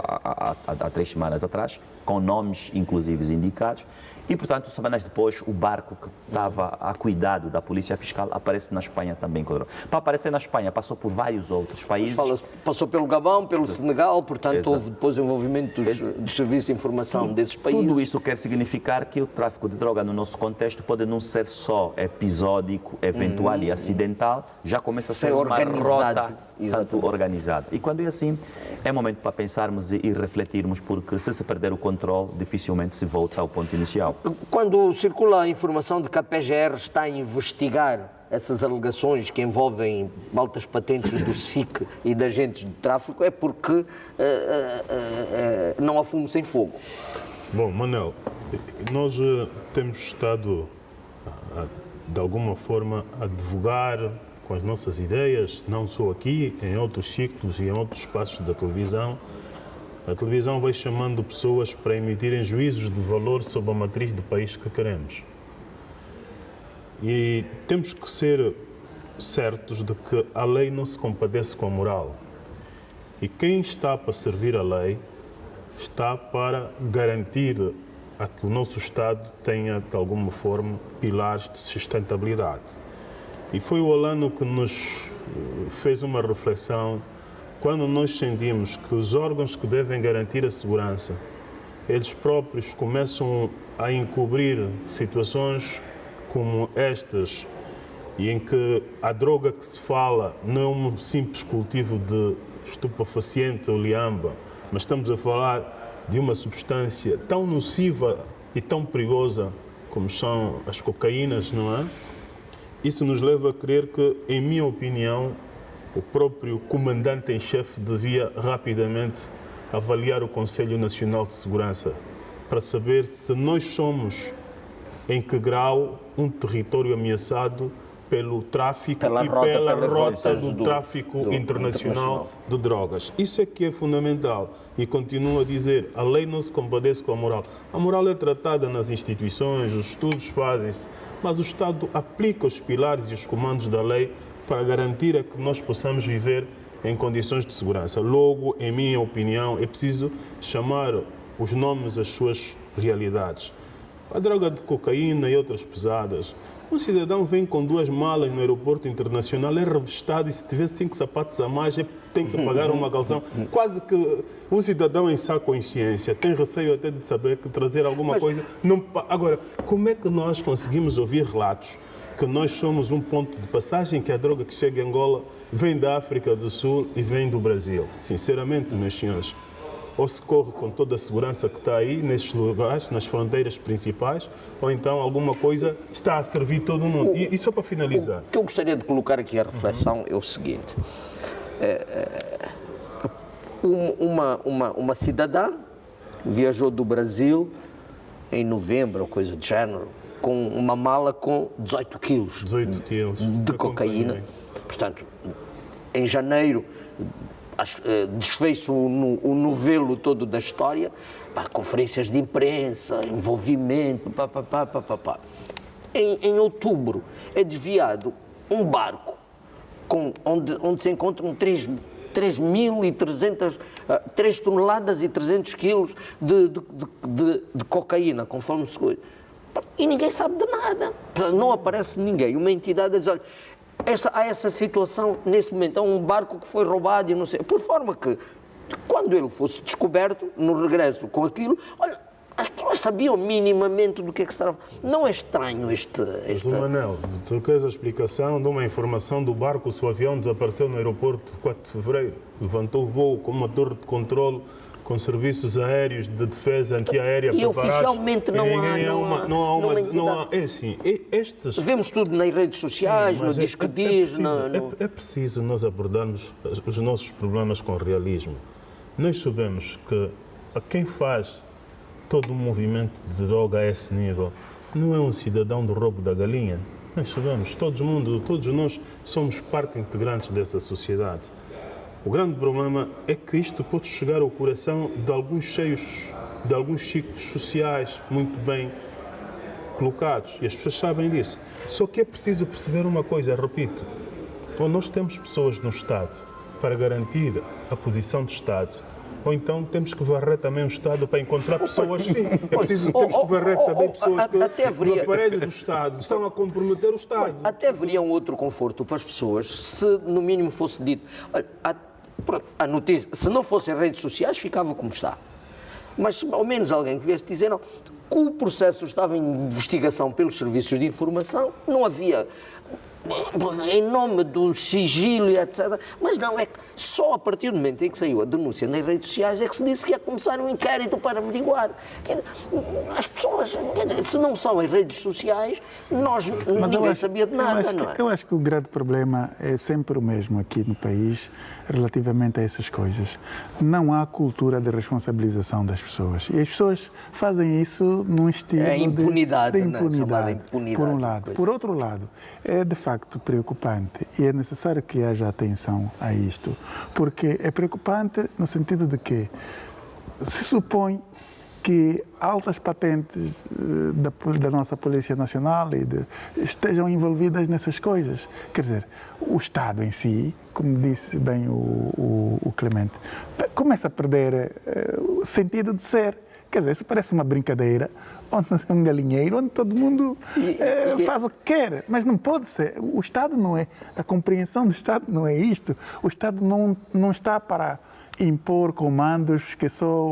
há 3 semanas atrás, com nomes inclusive indicados, e, portanto, semanas depois, o barco que estava a cuidado da Polícia Fiscal aparece na Espanha também com droga. Para aparecer na Espanha, passou por vários outros países. Passou pelo Gabão, pelo Senegal, portanto, houve depois o envolvimento dos serviços de informação desses países. Tudo isso quer significar que o tráfico de droga, no nosso contexto, pode não ser só episódico, eventual e acidental, já começa a ser uma rota tanto organizada. E quando é assim, é momento para pensarmos e refletirmos, porque se perder o controle, dificilmente se volta ao ponto inicial. Quando circula a informação de que a PGR está a investigar essas alegações que envolvem altas patentes do SIC e de agentes de tráfico, é porque não há fumo sem fogo. Bom, Manel, nós temos estado, de alguma forma, a divulgar com as nossas ideias, não só aqui, em outros ciclos e em outros espaços da televisão. A televisão vai chamando pessoas para emitirem juízos de valor sobre a matriz do país que queremos. E temos que ser certos de que a lei não se compadece com a moral. E quem está para servir a lei está para garantir a que o nosso Estado tenha, de alguma forma, pilares de sustentabilidade. E foi o Olano que nos fez uma reflexão quando nós sentimos que os órgãos que devem garantir a segurança, eles próprios começam a encobrir situações como estas, e em que a droga que se fala não é um simples cultivo de estupefaciente ou liamba, mas estamos a falar de uma substância tão nociva e tão perigosa como são as cocaínas, não é? Isso nos leva a crer que, em minha opinião, o próprio comandante em chefe devia rapidamente avaliar o Conselho Nacional de Segurança para saber se nós somos, em que grau, um território ameaçado pelo tráfico pela rota do tráfico internacional de drogas. Isso é que é fundamental. E continuo a dizer, a lei não se compadece com a moral. A moral é tratada nas instituições, os estudos fazem-se, mas o Estado aplica os pilares e os comandos da lei para garantir que nós possamos viver em condições de segurança. Logo, em minha opinião, é preciso chamar os nomes às suas realidades. A droga de cocaína e outras pesadas. Um cidadão vem com 2 malas no aeroporto internacional, é revistado e se tiver 5 sapatos a mais, tem que pagar uma calção. Quase que um cidadão em sã consciência tem receio até de saber que trazer alguma coisa... Não... Agora, como é que nós conseguimos ouvir relatos que nós somos um ponto de passagem, que a droga que chega em Angola vem da África do Sul e vem do Brasil? Sinceramente, meus senhores, ou se corre com toda a segurança que está aí, nesses lugares, nas fronteiras principais, ou então alguma coisa está a servir todo o mundo. E só para finalizar... O que eu gostaria de colocar aqui a reflexão é o seguinte. Uma cidadã viajou do Brasil em novembro, ou coisa do género, com uma mala com 18 quilos de cocaína. Portanto, em janeiro... desfez-se o novelo todo da história, conferências de imprensa, envolvimento, Em outubro é desviado um barco onde se encontram 3 toneladas e 300 quilos de cocaína, conforme se cuida. E ninguém sabe de nada. Não aparece ninguém. Uma entidade diz, olha, há essa situação, nesse momento, há um barco que foi roubado e não sei, por forma que, quando ele fosse descoberto, no regresso com aquilo, olha, as pessoas sabiam minimamente do que é que estava. Não é estranho este... Manel, tu queres a explicação de uma informação do barco se o avião desapareceu no aeroporto de 4 de fevereiro, levantou o voo com uma torre de controle, com serviços aéreos de defesa antiaérea preparados. E oficialmente não há. É assim, vemos tudo nas redes sociais, no Disque Diz. É preciso nós abordarmos os nossos problemas com realismo. Nós sabemos que quem faz todo o movimento de droga a esse nível não é um cidadão do roubo da galinha. Nós sabemos, todos nós somos parte integrante dessa sociedade. O grande problema é que isto pode chegar ao coração de alguns ciclos sociais muito bem colocados e as pessoas sabem disso. Só que é preciso perceber uma coisa, repito, ou nós temos pessoas no Estado para garantir a posição do Estado, ou então temos que varrer também o Estado para encontrar pessoas, sim. É preciso, temos que varrer também pessoas que no aparelho do Estado estão a comprometer o Estado. Até haveria um outro conforto para as pessoas se, no mínimo, fosse dito. Olha, a notícia, se não fossem redes sociais, ficava como está. Mas, ao menos, alguém que viesse dizer não, que o processo estava em investigação pelos serviços de informação, não havia, em nome do sigilo e etc. Mas não, é que só a partir do momento em que saiu a denúncia nas redes sociais é que se disse que ia começar um inquérito para averiguar. As pessoas, se não são em redes sociais, ninguém sabia de nada, não é? Eu acho que o grande problema é sempre o mesmo aqui no país relativamente a essas coisas. Não há cultura de responsabilização das pessoas. E as pessoas fazem isso num estilo de impunidade, de impunidade, impunidade, por um lado. Por outro lado, é de facto preocupante e é necessário que haja atenção a isto, porque é preocupante no sentido de que se supõe que altas patentes da nossa Polícia Nacional estejam envolvidas nessas coisas. Quer dizer, o Estado em si, como disse bem o Clemente, começa a perder o sentido de ser. Quer dizer, isso parece uma brincadeira, onde é um galinheiro, onde todo mundo faz o que quer. Mas não pode ser. O Estado não é. A compreensão do Estado não é isto. O Estado não está para impor comandos que só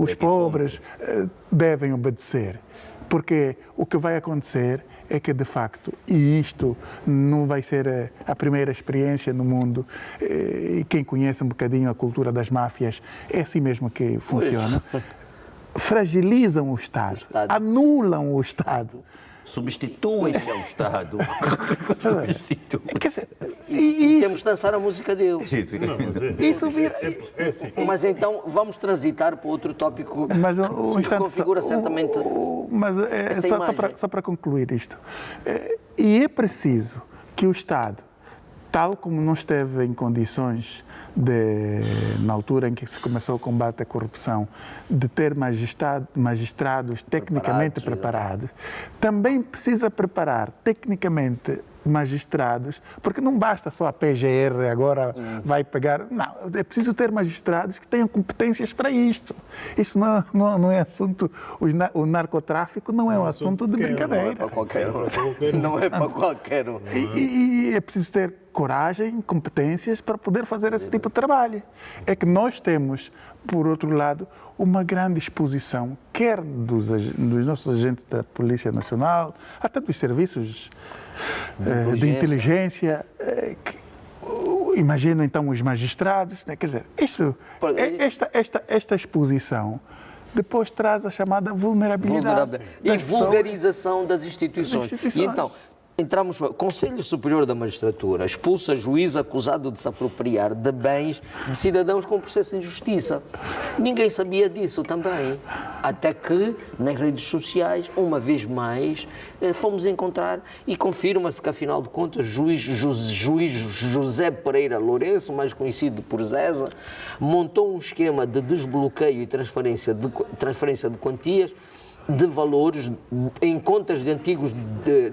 os pobres devem obedecer. Porque o que vai acontecer é que, de facto, e isto não vai ser a primeira experiência no mundo, e quem conhece um bocadinho a cultura das máfias, é assim mesmo que funciona, fragilizam o Estado, anulam o Estado. Substituem-se ao Estado. E temos de dançar a música deles. Isso vira... Mas então vamos transitar para outro tópico que configura certamente essa imagem. Só para concluir isto. E é preciso que o Estado, tal como não esteve em condições na altura em que se começou o combate à corrupção, de ter magistrados tecnicamente preparados, também precisa preparar tecnicamente magistrados, porque não basta só a PGR agora vai pegar... Não, é preciso ter magistrados que tenham competências para isto. Isso não é assunto... O narcotráfico não é um assunto de brincadeira. Não é para qualquer um. Não é para qualquer um. E é preciso ter coragem, competências para poder fazer esse tipo de trabalho. É que nós temos, por outro lado, uma grande exposição, quer dos nossos agentes da Polícia Nacional, até dos serviços de inteligência, imagino então os magistrados, né? Quer dizer, esta exposição depois traz a chamada vulnerabilidade. E vulgarização das instituições. E então, entramos para o Conselho Superior da Magistratura, expulsa juiz acusado de se apropriar de bens de cidadãos com processo de injustiça. Ninguém sabia disso também. Até que, nas redes sociais, uma vez mais, fomos encontrar e confirma-se que, afinal de contas, juiz José Pereira Lourenço, mais conhecido por Zeza, montou um esquema de desbloqueio e transferência de quantias de valores em contas de antigos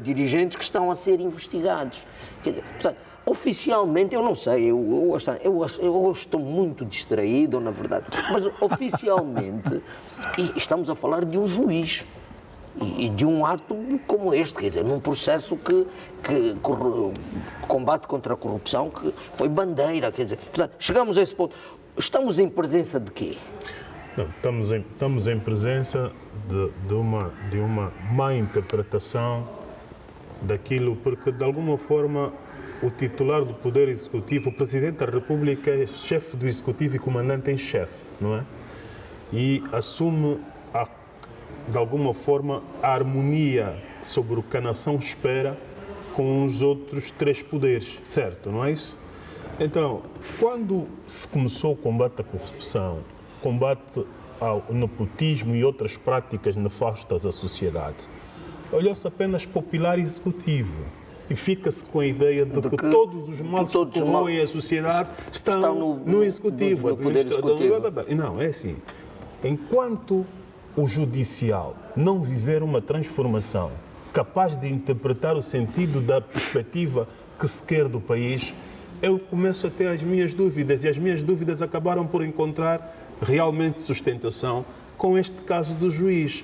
dirigentes que estão a ser investigados. Portanto, oficialmente, eu não sei, eu estou muito distraído, na verdade, mas oficialmente estamos a falar de um juiz e de um ato como este, quer dizer, num processo que combate contra a corrupção, que foi bandeira, quer dizer, portanto, chegamos a esse ponto. Estamos em presença de quê? Não, estamos em presença de uma má interpretação daquilo, porque de alguma forma o titular do Poder Executivo, o Presidente da República, é chefe do Executivo e comandante em chefe, não é? E assume, de alguma forma, a harmonia sobre o que a nação espera com os outros três poderes, certo, não é isso? Então, quando se começou o combate à corrupção, combate ao nepotismo e outras práticas nefastas à sociedade, olhou-se apenas para o pilar executivo e fica-se com a ideia de que todos os males que corroem a sociedade estão no executivo. No poder executivo. Não, é assim. Enquanto o judicial não viver uma transformação capaz de interpretar o sentido da perspectiva que se quer do país, eu começo a ter as minhas dúvidas, e as minhas dúvidas acabaram por encontrar realmente sustentação com este caso do juiz.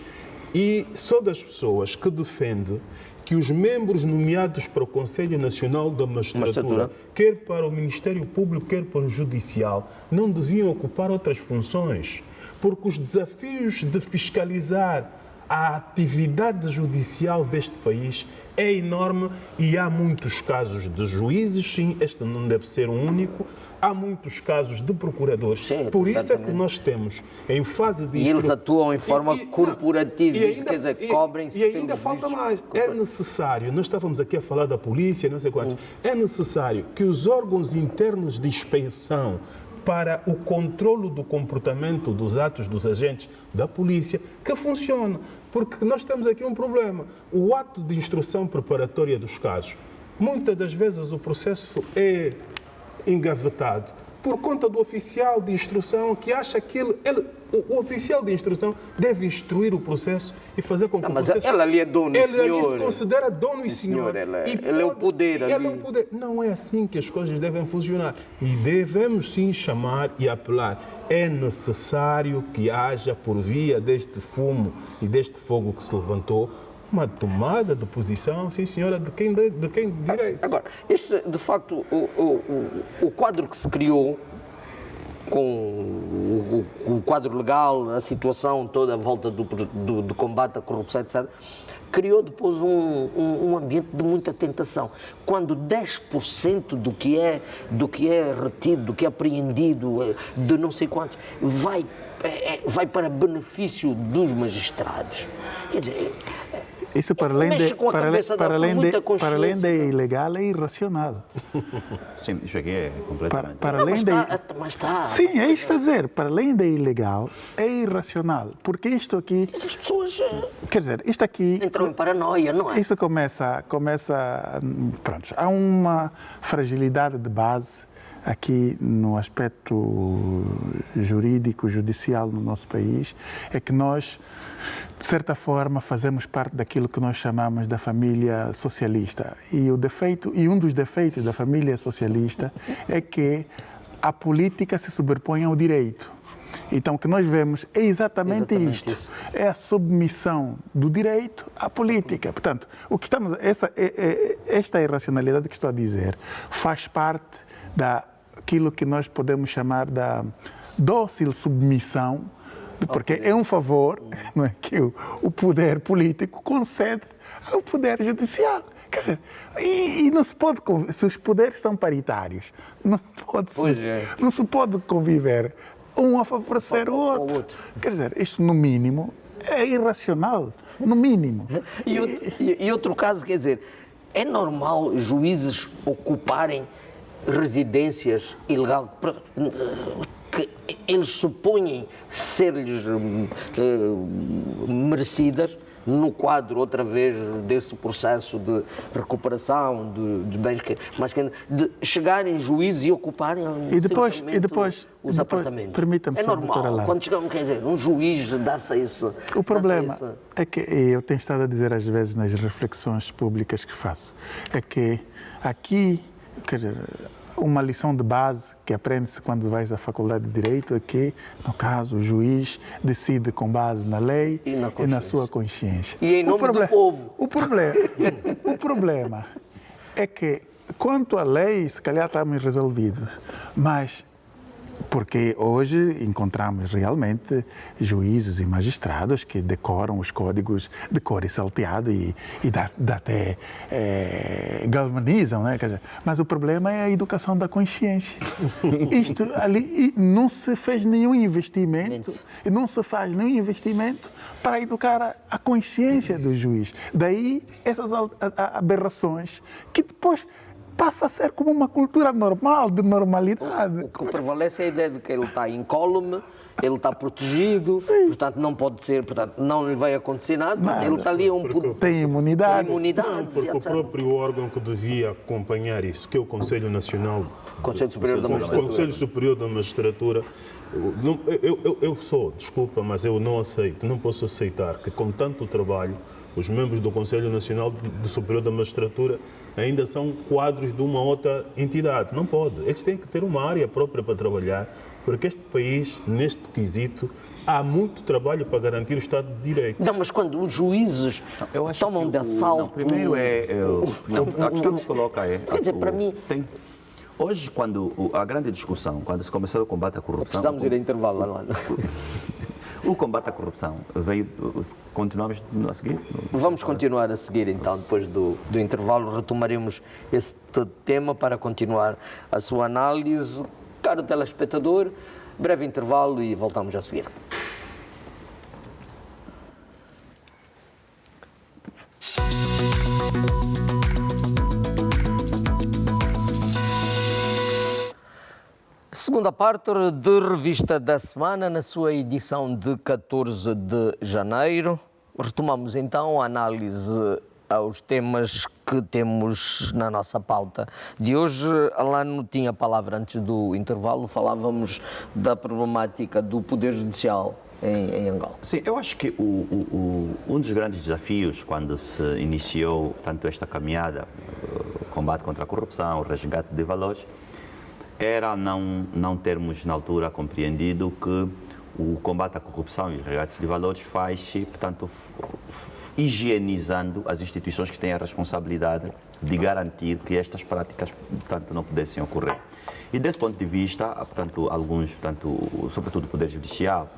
E sou das pessoas que defende que os membros nomeados para o Conselho Nacional da Magistratura, quer para o Ministério Público, quer para o Judicial, não deviam ocupar outras funções, porque os desafios de fiscalizar a atividade judicial deste país é enorme e há muitos casos de juízes, sim, este não deve ser um único, há muitos casos de procuradores. Sim, por isso é que nós temos, em fase de... E eles atuam em forma corporativa, quer dizer, cobrem-se e ainda falta mais. É necessário, nós estávamos aqui a falar da polícia, não sei quantos, é necessário que os órgãos internos de inspeção para o controlo do comportamento dos atos dos agentes da polícia, que funcione. Porque nós temos aqui um problema. O ato de instrução preparatória dos casos, muitas das vezes o processo é engavetado por conta do oficial de instrução que acha que o oficial de instrução deve instruir o processo e fazer com que o processo... Mas ela ali é dono e senhor. Ele se considera dono e senhor. Ele é o poder ali. Ele é o poder. Não é assim que as coisas devem funcionar. E devemos sim chamar e apelar. É necessário que haja, por via deste fumo e deste fogo que se levantou, uma tomada de posição, sim senhora, de quem direito. Agora, este, de facto, o quadro que se criou com o quadro legal, a situação toda à volta do combate à corrupção, etc., criou depois um ambiente de muita tentação. Quando 10% do que é retido, do que é apreendido, de não sei quantos, vai para benefício dos magistrados. Quer dizer, isso para além de ilegal é irracional. Sim, isso aqui é completamente... Mas está. Sim, é isso que está a dizer. Para além de ilegal, é irracional. Porque isto aqui... As pessoas... Quer dizer, isto aqui... entram em paranoia, não é? Isso começa... Pronto, há uma fragilidade de base aqui no aspecto jurídico, judicial no nosso país, é que nós, de certa forma, fazemos parte daquilo que nós chamamos da família socialista. E um dos defeitos da família socialista é que a política se sobrepõe ao direito. Então, o que nós vemos é exatamente isto. Isso. É a submissão do direito à política. Portanto, esta irracionalidade que estou a dizer faz parte daquilo que nós podemos chamar da dócil submissão, porque é um favor, não é, que o poder político concede ao poder judicial. Quer dizer, e não se pode, se os poderes são paritários, não se pode conviver um a favorecer o outro. Quer dizer, isto no mínimo é irracional, no mínimo. E outro caso, quer dizer, é normal juízes ocuparem residências ilegais que eles supõem ser-lhes merecidas no quadro, outra vez, desse processo de recuperação de bens, de chegarem juízes e ocuparem os apartamentos. Permita-me, é normal. Quando chegamos, quer dizer, um juiz dá-se a isso. O problema é que, eu tenho estado a dizer às vezes nas reflexões públicas que faço, é que aqui, quer dizer, uma lição de base que aprende-se quando vais à faculdade de Direito é que, no caso, o juiz decide com base na lei e na sua consciência. E em nome do povo. O problema é que, quanto à lei, se calhar estamos resolvidos, mas porque hoje encontramos realmente juízes e magistrados que decoram os códigos de cor e salteado e até galvanizam, né? Mas o problema é a educação da consciência. Isto ali não se fez nenhum investimento, não se faz nenhum investimento para educar a consciência do juiz. Daí essas aberrações que depois passa a ser como uma cultura normal, de normalidade. O que prevalece é a ideia de que ele está incólume, ele está protegido, portanto não pode ser, portanto não lhe vai acontecer nada, ele está ali Tem imunidade. Porque o próprio órgão que devia acompanhar isso, que é o Conselho Nacional, Conselho Superior da Magistratura. Conselho Superior da Magistratura, eu sou, desculpa, mas eu não aceito, não posso aceitar que com tanto trabalho os membros do Conselho Nacional do Superior da Magistratura ainda são quadros de uma outra entidade. Não pode. Eles têm que ter uma área própria para trabalhar, porque este país, neste quesito, há muito trabalho para garantir o Estado de Direito. Não, mas quando os juízes tomam de assalto... Primeiro a questão que se coloca é... Quer dizer, para mim... Hoje, quando a grande discussão, quando se começou o combate à corrupção... Precisamos ir a intervalo lá. O combate à corrupção veio... Continuamos a seguir? Vamos continuar a seguir, então, depois do intervalo, retomaremos este tema para continuar a sua análise. Caro telespectador, breve intervalo e voltamos a seguir. Segunda parte de Revista da Semana, na sua edição de 14 de janeiro. Retomamos então a análise aos temas que temos na nossa pauta de hoje. Alano tinha a palavra antes do intervalo, falávamos da problemática do Poder Judicial em Angola. Sim, eu acho que um dos grandes desafios quando se iniciou tanto esta caminhada, o combate contra a corrupção, o resgate de valores, era não termos na altura compreendido que o combate à corrupção e os resgates de valores faz-se, portanto, higienizando as instituições que têm a responsabilidade de garantir que estas práticas, portanto, não pudessem ocorrer. E desse ponto de vista, portanto, sobretudo o Poder Judicial,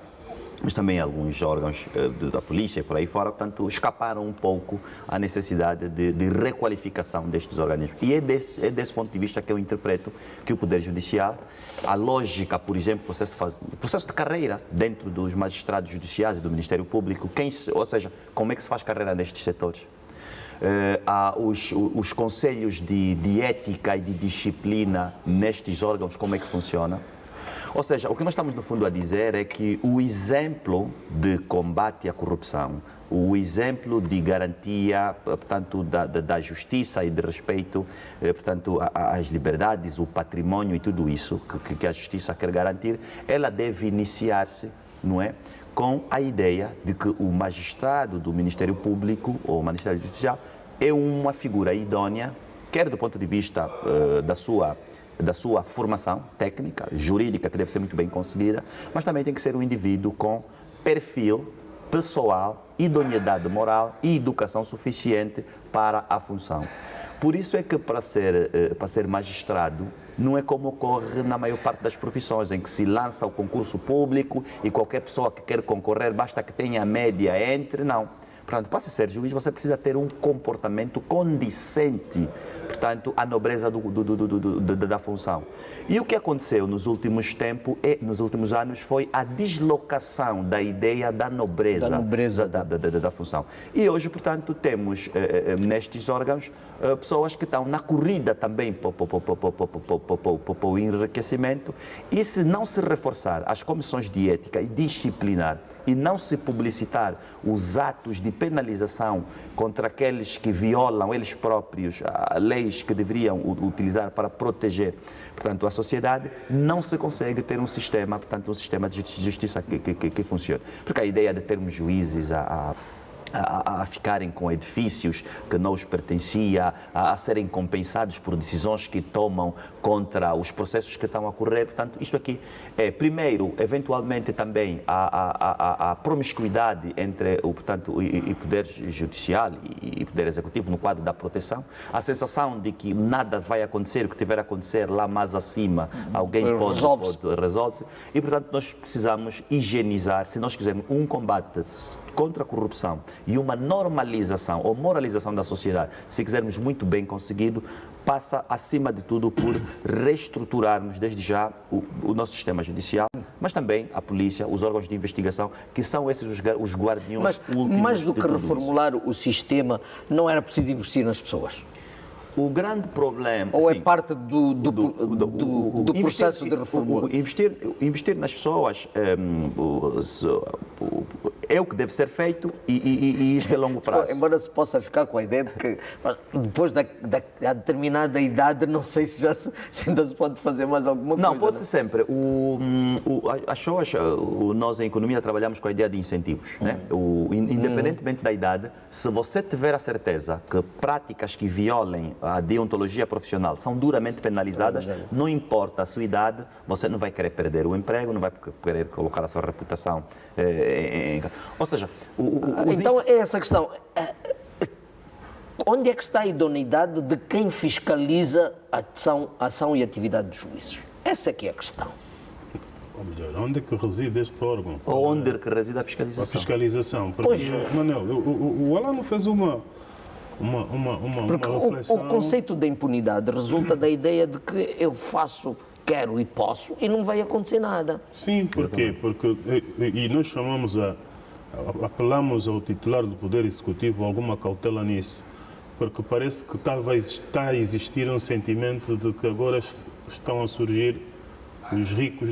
mas também alguns órgãos da polícia e por aí fora, portanto, escaparam um pouco à necessidade de requalificação destes organismos. E é desse ponto de vista que eu interpreto que o Poder Judicial, a lógica, por exemplo, processo de carreira dentro dos magistrados judiciais e do Ministério Público, ou seja, como é que se faz carreira nestes setores? Os conselhos de ética e de disciplina nestes órgãos, como é que funciona? Ou seja, o que nós estamos, no fundo, a dizer é que o exemplo de combate à corrupção, o exemplo de garantia, portanto, da justiça e de respeito, portanto, às liberdades, o património e tudo isso que a justiça quer garantir, ela deve iniciar-se, não é, com a ideia de que o magistrado do Ministério Público ou o magistrado judicial é uma figura idônea, quer do ponto de vista da sua formação técnica, jurídica, que deve ser muito bem conseguida, mas também tem que ser um indivíduo com perfil pessoal, idoneidade moral e educação suficiente para a função. Por isso é que para ser magistrado não é como ocorre na maior parte das profissões, em que se lança o concurso público e qualquer pessoa que quer concorrer basta que tenha a média entre, não. Portanto, para ser juiz, você precisa ter um comportamento condizente, portanto, à nobreza da função. E o que aconteceu nos últimos anos foi a deslocação da ideia da nobreza da função. E hoje, portanto, temos nestes órgãos pessoas que estão na corrida também para o enriquecimento, e se não se reforçar as comissões de ética e disciplinar e não se publicitar os atos de penalização contra aqueles que violam eles próprios leis que deveriam utilizar para proteger, portanto, a sociedade, não se consegue ter um sistema, portanto, um sistema de justiça que funcione. Porque a ideia de termos juízes a ficarem com edifícios que não os pertencia, a serem compensados por decisões que tomam contra os processos que estão a ocorrer. Portanto, isto aqui é, primeiro, eventualmente também a promiscuidade entre o Poder Judicial e Poder Executivo no quadro da proteção, a sensação de que nada vai acontecer, o que tiver a acontecer lá mais acima, alguém resolve-se. E, portanto, nós precisamos higienizar, se nós quisermos um combate contra a corrupção e uma normalização ou moralização da sociedade, se quisermos muito bem conseguido, passa, acima de tudo, por reestruturarmos desde já o nosso sistema judicial, mas também a polícia, os órgãos de investigação, que são esses os guardiões últimos. Mais do que reformular o sistema, não era preciso investir nas pessoas? O grande problema... Ou é sim, parte do processo de reforma? Investir nas pessoas é o que deve ser feito e isto é longo prazo. Embora se possa ficar com a ideia de que depois da determinada idade, não sei se ainda se pode fazer mais alguma coisa. Não, pode ser sempre. As pessoas, nós em economia trabalhamos com a ideia de incentivos. Né? Independentemente da idade, se você tiver a certeza que práticas que violem a deontologia profissional são duramente penalizadas, não importa a sua idade, você não vai querer perder o emprego, não vai querer colocar a sua reputação Ou seja, então é essa questão. Onde é que está a idoneidade de quem fiscaliza a ação e atividade dos juízes? Essa é que é a questão. Ou melhor, onde é que reside este órgão? Onde é que reside a fiscalização? A fiscalização. Porque, Manel, o Alano fez uma reflexão... O conceito da impunidade resulta da ideia de que eu faço, quero e posso e não vai acontecer nada. Sim, porquê? Porque nós apelamos ao titular do Poder Executivo alguma cautela nisso, porque parece que está a existir um sentimento de que agora estão a surgir os ricos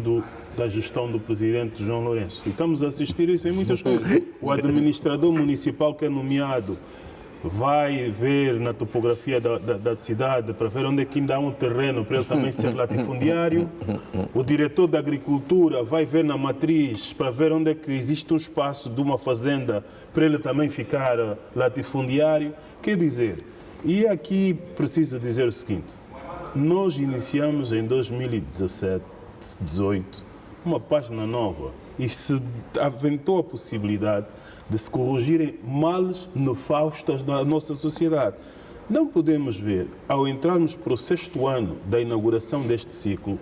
da gestão do presidente João Lourenço. E estamos a assistir isso em muitas coisas. O administrador municipal que é nomeado vai ver na topografia da cidade para ver onde é que ainda há um terreno para ele também ser latifundiário. O diretor da agricultura vai ver na matriz para ver onde é que existe um espaço de uma fazenda para ele também ficar latifundiário. Quer dizer, e aqui preciso dizer o seguinte, nós iniciamos em 2017, 2018, uma página nova e se aventou a possibilidade de se corrigirem males nefastos da nossa sociedade. Não podemos ver, ao entrarmos para o 6º ano da inauguração deste ciclo,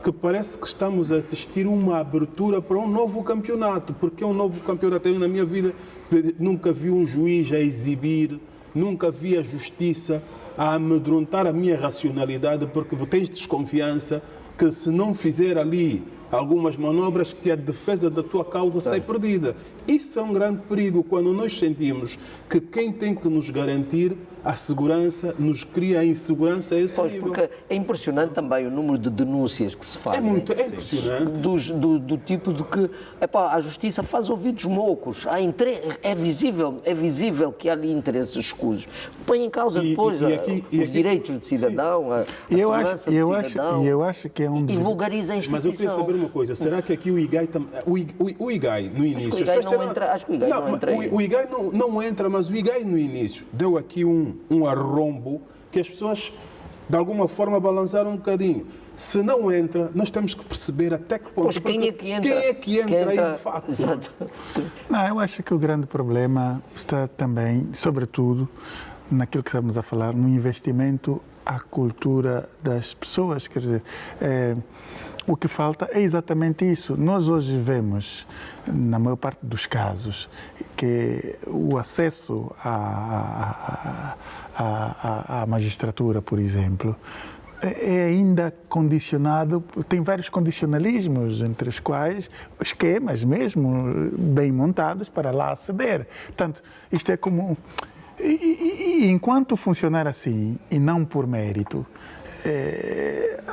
que parece que estamos a assistir uma abertura para um novo campeonato, porque é um novo campeonato. Eu, na minha vida, nunca vi um juiz a exibir, nunca vi a justiça a amedrontar a minha racionalidade, porque tens desconfiança que se não fizer ali algumas manobras que a defesa da tua causa sai perdida. Isso é um grande perigo quando nós sentimos que quem tem que nos garantir a segurança nos cria a insegurança a esse nível. Porque é impressionante também o número de denúncias que se fazem. É impressionante. Do tipo de que a justiça faz ouvidos moucos. É visível que há ali interesses escusos. Põe em causa depois os direitos de cidadão, a segurança do cidadão. Eu acho que é um... E vulgariza a instituição. Mas eu queria saber uma coisa, será que aqui o IGAI no início... Acho que o IGAI não entra aí. O IGAI não entra, mas o IGAI no início deu aqui um arrombo que as pessoas de alguma forma balançaram um bocadinho. Se não entra, nós temos que perceber até que ponto... Pois quem é que entra? Quem é que entra aí de facto? Exato. Não, eu acho que o grande problema está também, sobretudo, naquilo que estamos a falar, no investimento à cultura das pessoas. Quer dizer, o que falta é exatamente isso. Nós hoje vemos, na maior parte dos casos, que o acesso à magistratura, por exemplo, é ainda condicionado, tem vários condicionalismos, entre os quais esquemas mesmo bem montados para lá aceder. Portanto, isto é como... E enquanto funcionar assim, e não por mérito,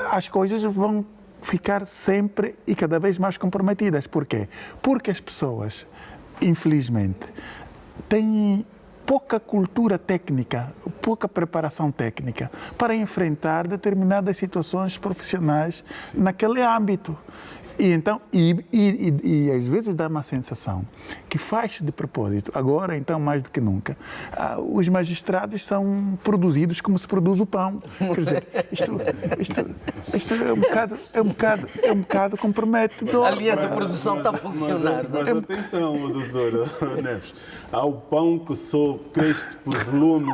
as coisas vão ficar sempre e cada vez mais comprometidas. Porquê? Porque as pessoas, infelizmente, têm pouca cultura técnica, pouca preparação técnica para enfrentar determinadas situações profissionais naquele âmbito. E então, e às vezes dá uma sensação que faz de propósito, agora então mais do que nunca, os magistrados são produzidos como se produz o pão. Quer dizer, isto é um bocado comprometedor. A linha de produção está a funcionar. Mas atenção, doutor Neves, há o pão que só cresce por volume,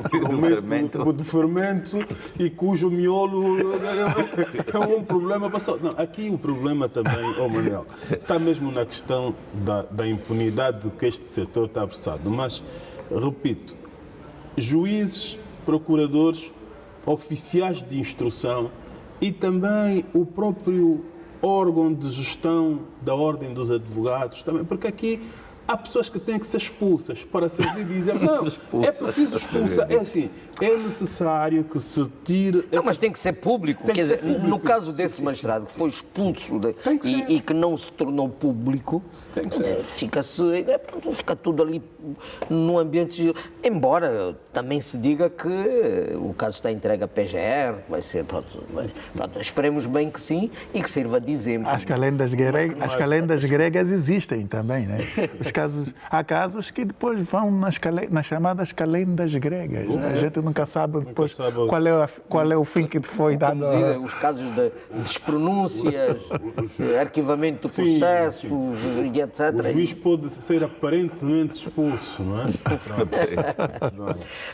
do fermento e cujo miolo é um problema passado. Não, aqui o problema também, Manel, está mesmo na questão da impunidade que este setor está versado. Mas, repito, juízes, procuradores, oficiais de instrução e também o próprio órgão de gestão da Ordem dos Advogados, também, porque aqui Há pessoas que têm que ser expulsas para servir e dizer não, é preciso expulsar. É assim, é necessário que se tire... Não, mas tem que ser público. Tem que Quer ser dizer, público. no caso desse Sim, magistrado que foi expulso Tem que ser. e que não se tornou público, Tem que ser. fica tudo ali num ambiente... Embora também se diga que o caso está entregue à PGR, vai ser... Pronto, esperemos bem que sim e que sirva de exemplo. As calendas gregas existem também, né? Há casos que depois vão nas chamadas calendas gregas. Né? A gente nunca sabe depois qual é o fim que foi dado. Como dizem, os casos de despronúncias, arquivamento de processos e etc. O juiz pode ser aparentemente expulso, não é?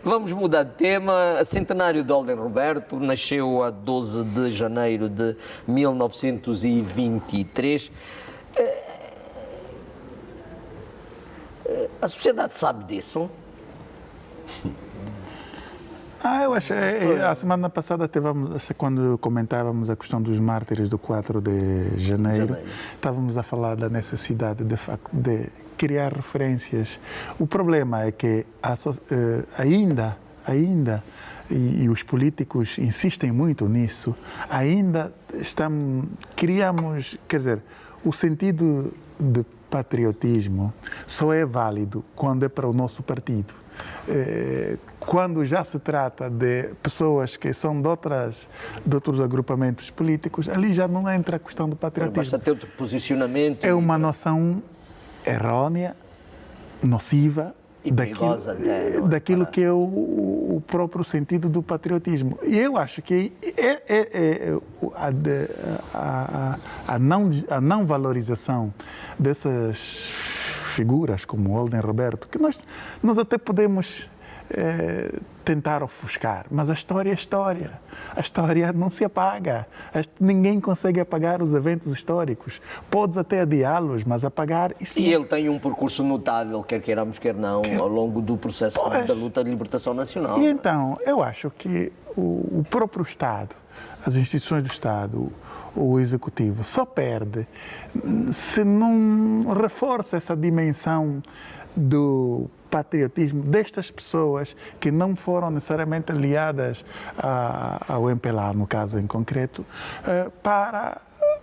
Vamos mudar de tema. Centenário de Holden Roberto nasceu a 12 de janeiro de 1923. A sociedade sabe disso? Eu acho a semana passada quando comentávamos a questão dos mártires do 4 de janeiro, estávamos a falar da necessidade de criar referências. O problema é que ainda e os políticos insistem muito nisso, ainda criamos, quer dizer, o sentido de patriotismo só é válido quando é para o nosso partido. Quando já se trata de pessoas que são de outros agrupamentos políticos, ali já não entra a questão do patriotismo. Basta ter outro posicionamento. É uma noção errônea, nociva, E perigosa até, daquilo que é o próprio sentido do patriotismo. E eu acho que a não valorização dessas figuras como Holden Roberto, que nós até podemos tentar ofuscar, mas a história é história. A história não se apaga. Ninguém consegue apagar os eventos históricos. Podes até adiá-los, mas apagar isso. E ele tem um percurso notável, quer queiramos, quer não, ao longo do processo da luta de libertação nacional. E então, eu acho que o próprio Estado, as instituições do Estado, o Executivo, só perde se não reforça essa dimensão do patriotismo destas pessoas que não foram necessariamente aliadas ao MPLA, no caso em concreto, para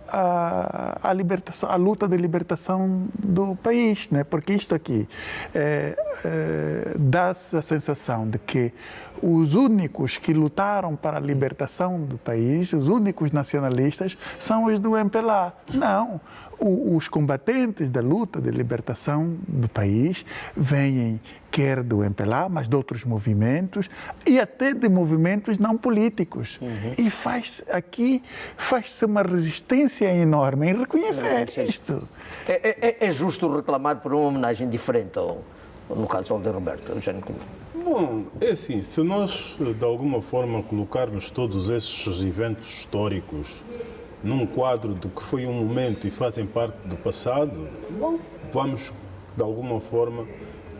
a libertação, a luta de libertação do país, né? Porque isto aqui dá-se a sensação de que os únicos que lutaram para a libertação do país, os únicos nacionalistas, são os do MPLA. Não. Os combatentes da luta de libertação do país vêm quer do MPLA, mas de outros movimentos e até de movimentos não políticos. E faz-se uma resistência enorme em reconhecer isto. É justo reclamar por uma homenagem diferente, no caso Holden Roberto, Eugênio Clemente? Bom, é assim, se nós de alguma forma colocarmos todos esses eventos históricos num quadro de que foi um momento e fazem parte do passado, bom, vamos de alguma forma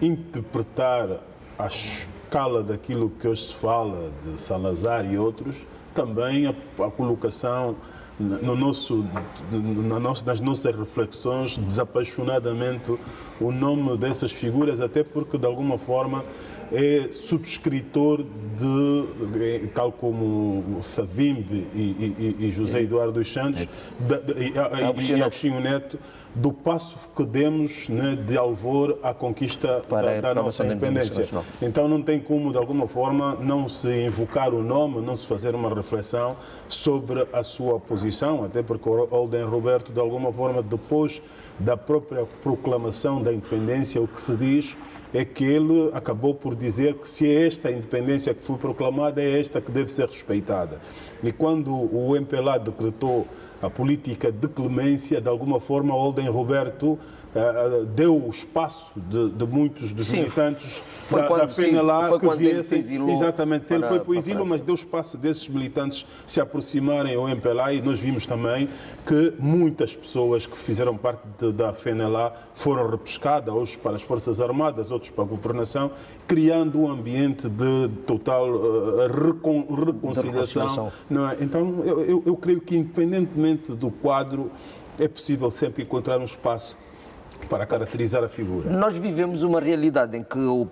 interpretar a escala daquilo que hoje se fala de Salazar e outros, também a colocação nas nossas reflexões, desapaixonadamente, o nome dessas figuras, até porque de alguma forma é subscritor de, tal como Savimbi e José Eduardo dos Santos e Agostinho Neto, do passo que demos, né, de alvor à conquista da nossa independência. Então não tem como, de alguma forma, não se invocar o nome, não se fazer uma reflexão sobre a sua posição, até porque o Holden Roberto, de alguma forma, depois da própria proclamação da independência, o que se diz é que ele acabou por dizer que se é esta independência que foi proclamada, é esta que deve ser respeitada. E quando o MPLA decretou a política de clemência, de alguma forma, Holden Roberto deu o espaço de muitos dos militantes da FENALA que viessem. Exatamente, ele foi para o exílio, mas deu espaço desses militantes se aproximarem ao MPLA, e nós vimos também que muitas pessoas que fizeram parte da FENALA foram repescadas, uns para as Forças Armadas, outros para a governação, criando um ambiente de total reconciliação. Não é? Então, eu creio que, independentemente do quadro, é possível sempre encontrar um espaço para caracterizar a figura. Nós vivemos uma realidade em que o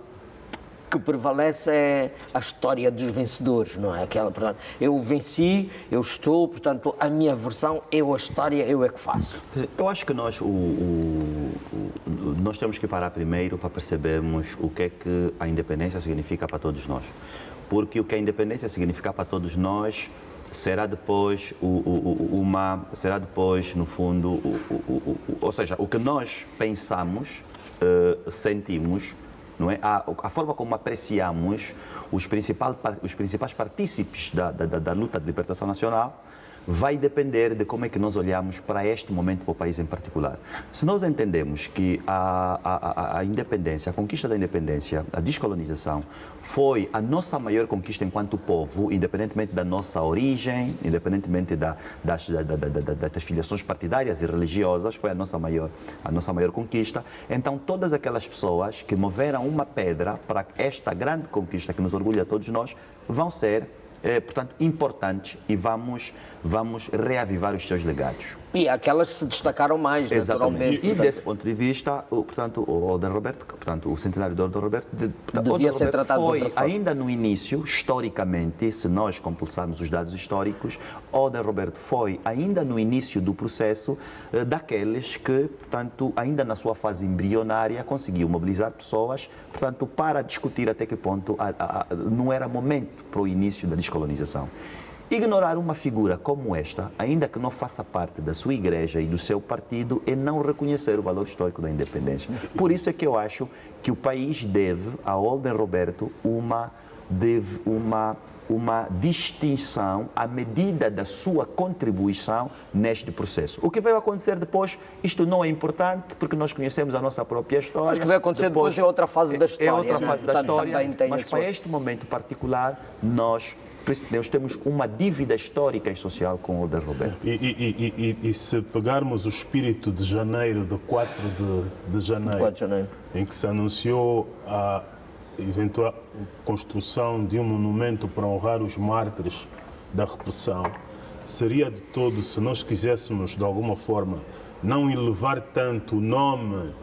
que prevalece é a história dos vencedores, não é? Aquela, portanto, eu venci, eu estou, portanto, a minha versão, eu a história, eu é que faço. Eu acho que nós temos que parar primeiro para percebermos o que é que a independência significa para todos nós. Porque o que a independência significa para todos nós será depois no fundo, ou seja, o que nós pensamos, sentimos, não é? A forma como apreciamos os principais partícipes da luta de libertação nacional vai depender de como é que nós olhamos para este momento, para o país em particular. Se nós entendemos que a independência, a conquista da independência, a descolonização, foi a nossa maior conquista enquanto povo, independentemente da nossa origem, independentemente das filiações partidárias e religiosas, foi a nossa maior conquista, então todas aquelas pessoas que moveram uma pedra para esta grande conquista que nos orgulha a todos nós, vão ser portanto, importantes e vamos reavivar os seus legados. E aquelas que se destacaram mais, naturalmente. E desse ponto de vista, portanto, o Alden Roberto, portanto, o centenário do Alden Roberto, devia ser tratado de outra forma. Ainda no início, historicamente, se nós compulsarmos os dados históricos, Alden Roberto foi, ainda no início do processo, daqueles que, portanto, ainda na sua fase embrionária, conseguiu mobilizar pessoas, portanto, para discutir até que ponto não era momento para o início da descolonização. Ignorar uma figura como esta, ainda que não faça parte da sua igreja e do seu partido, é não reconhecer o valor histórico da independência. Por isso é que eu acho que o país deve a Alden Roberto uma distinção à medida da sua contribuição neste processo. O que vai acontecer depois, isto não é importante, porque nós conhecemos a nossa própria história. O que vai acontecer depois é outra fase da história. É outra fase da história, mas para este momento particular, nós temos uma dívida histórica e social com o Alden Roberto. E se pegarmos o espírito de janeiro, de 4 de janeiro, em que se anunciou a eventual construção de um monumento para honrar os mártires da repressão, seria de todo, se nós quiséssemos, de alguma forma, não elevar tanto o nome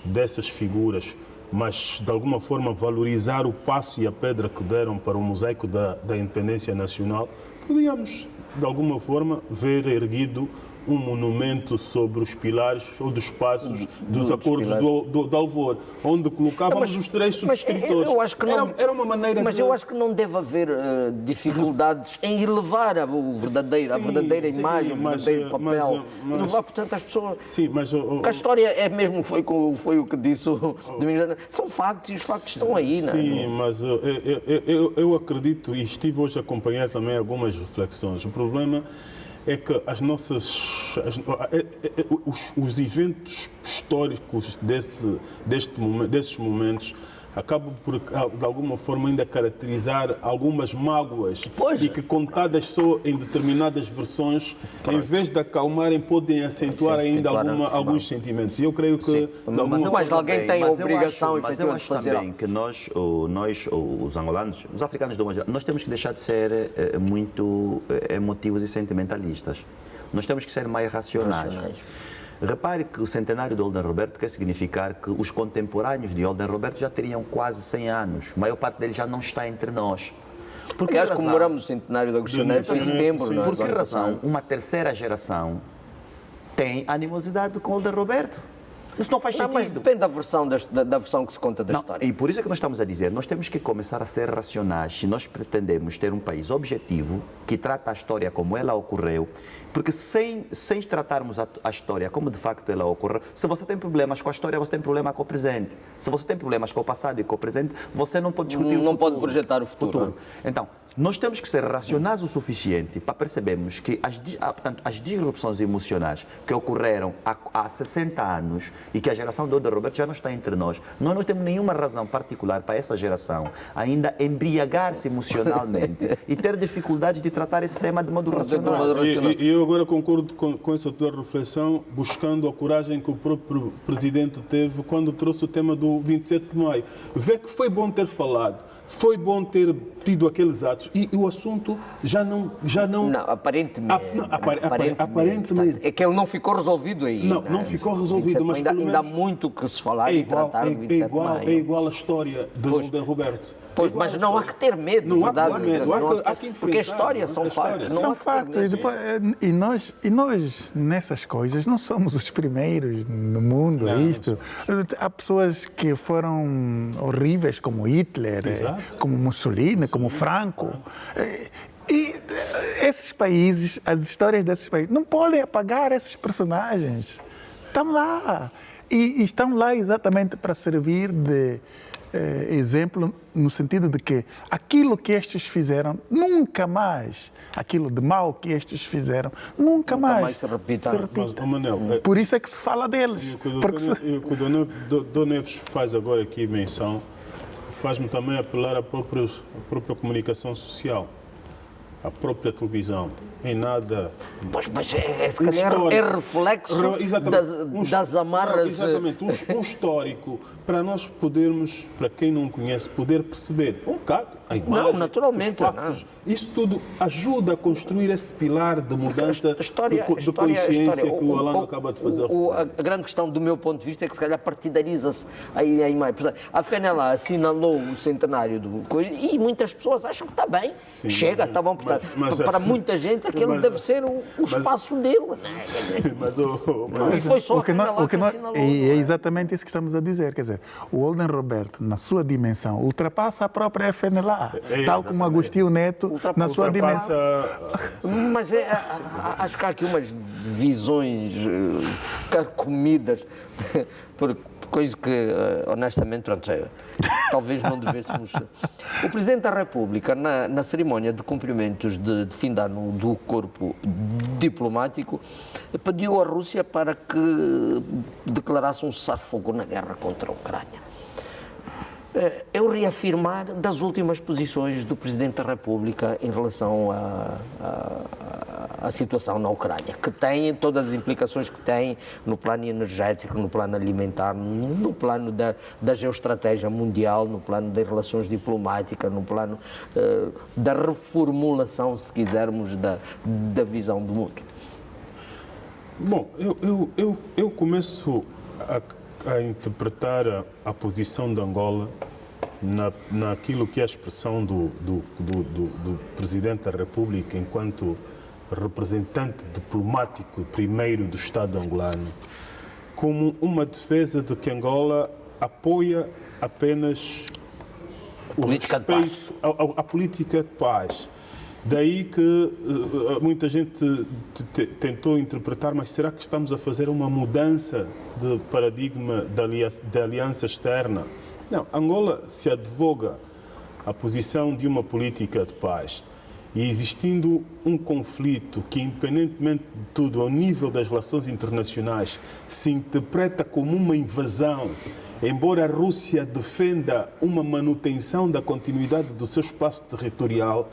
dessas figuras, mas, de alguma forma, valorizar o passo e a pedra que deram para o mosaico da independência nacional, podíamos, de alguma forma, ver erguido um monumento sobre os pilares ou dos passos dos acordos do Alvor, onde colocávamos os 3 subscritores. Eu acho que não, era uma maneira mas eu acho que não deve haver dificuldades em elevar a verdadeira imagem, o verdadeiro papel. Elevar, portanto, as pessoas... Sim, mas... Porque a história é mesmo, foi o que disse o Domingos. São factos e os factos estão aí, não é? Sim, mas eu acredito, e estive hoje a acompanhar também algumas reflexões. O problema é que os eventos históricos desses momentos acabam por, de alguma forma, ainda caracterizar algumas mágoas e que, contadas só em determinadas versões, em vez de acalmarem, podem acentuar ainda alguns sentimentos. E eu creio que... Mas alguém tem a obrigação, efetivamente, de fazer também que nós, os angolanos, os africanos, nós temos que deixar de ser muito emotivos e sentimentalistas. Nós temos que ser mais racionais. Repare que o centenário de Alden Roberto quer significar que os contemporâneos de Alden Roberto já teriam quase 100 anos. A maior parte deles já não está entre nós. Aliás, comemoramos o centenário de Agostinho Neto em setembro. Por que razão uma terceira geração tem animosidade com Alden Roberto? Isso não faz sentido. Mas depende da versão que se conta da história. E por isso é que nós estamos a dizer, nós temos que começar a ser racionais se nós pretendemos ter um país objetivo que trata a história como ela ocorreu, porque sem tratarmos a história como de facto ela ocorreu, se você tem problemas com a história, você tem problema com o presente. Se você tem problemas com o passado e com o presente, você não pode discutir o futuro. Não pode projetar o futuro. Então, nós temos que ser racionais o suficiente para percebermos que as disrupções emocionais que ocorreram há 60 anos e que a geração do Alden Roberto já não está entre nós, nós não temos nenhuma razão particular para essa geração ainda embriagar-se emocionalmente e ter dificuldades de tratar esse tema de modo racional. E eu agora concordo com essa tua reflexão, buscando a coragem que o próprio Presidente teve quando trouxe o tema do 27 de maio. Vê que foi bom ter falado. foi bom ter tido aqueles atos e o assunto já não... Não, aparentemente. Aparentemente. É que ele não ficou resolvido aí. Não ficou resolvido, 27, mas ainda, pelo ainda há menos muito que se falar e tratar do 27 de maio. é igual a história de Roberto. Pois, mas não há que ter medo, Não há que verdade. ter medo, há que enfrentar. Porque a história são factos. Não São há que ter factos. medo. E nós, nessas coisas, não somos os primeiros no mundo. Isto. Há pessoas que foram horríveis, como Hitler, como Mussolini, como Franco. E esses países, as histórias desses países, não podem apagar esses personagens. Estão lá. E estão lá exatamente para servir de exemplo, no sentido de que aquilo que estes fizeram, nunca mais, aquilo de mal que estes fizeram, nunca mais se repita. Mas, Manel, Por isso é que se fala deles. o que o Dr. Neves faz agora aqui menção, faz-me também apelar à própria comunicação social, à própria televisão. Em nada... Pois, mas se calhar é reflexo das amarras... Exatamente, um histórico, para nós podermos, para quem não conhece, poder perceber um bocado a imagem, naturalmente, os factos. Isso tudo ajuda a construir esse pilar de mudança de consciência que o Alan acaba de fazer. A grande questão, do meu ponto de vista, é que se calhar partidariza-se aí em maio. A FNLA assinalou o centenário do coisa e muitas pessoas acham que está bem. Sim, chega, está bom. Portanto, para muita gente, aquele deve ser o espaço dele. E foi só a FNLA que assinalou. E é exatamente isso que estamos a dizer. Quer dizer, o Holden Roberto, na sua dimensão, ultrapassa a própria FNLA, tal como Agostinho Neto, na sua dimensão. Mas acho que há aqui umas visões carcomidas por coisa que, honestamente, talvez não devêssemos... O Presidente da República, na cerimónia de cumprimentos de fim de ano do corpo diplomático, pediu à Rússia para que declarasse um cessar-fogo na guerra contra a Ucrânia. É o reafirmar das últimas posições do Presidente da República em relação à situação na Ucrânia, que tem todas as implicações que tem no plano energético, no plano alimentar, no plano da geoestratégia mundial, no plano das relações diplomáticas, no plano da reformulação, se quisermos, da visão do mundo. Bom, eu começo a interpretar a posição de Angola naquilo que é a expressão do Presidente da República enquanto representante diplomático primeiro do Estado angolano, como uma defesa de que Angola apoia apenas o respeito à política de paz. Daí que muita gente tentou interpretar, mas será que estamos a fazer uma mudança de paradigma da aliança externa? Não, Angola se advoga a posição de uma política de paz. E existindo um conflito que, independentemente de tudo, ao nível das relações internacionais, se interpreta como uma invasão, embora a Rússia defenda uma manutenção da continuidade do seu espaço territorial,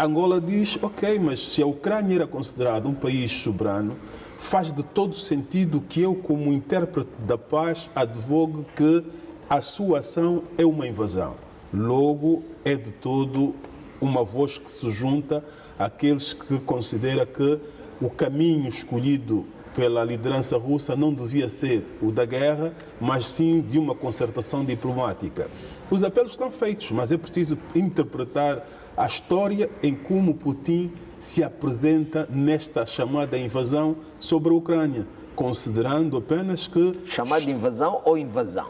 Angola diz, ok, mas se a Ucrânia era considerada um país soberano, faz de todo sentido que eu, como intérprete da paz, advogue que a sua ação é uma invasão. Logo, é de todo uma voz que se junta àqueles que considera que o caminho escolhido pela liderança russa não devia ser o da guerra, mas sim de uma concertação diplomática. Os apelos estão feitos, mas é preciso interpretar a história em como Putin se apresenta nesta chamada invasão sobre a Ucrânia, considerando apenas que... Chamada de invasão ou invasão?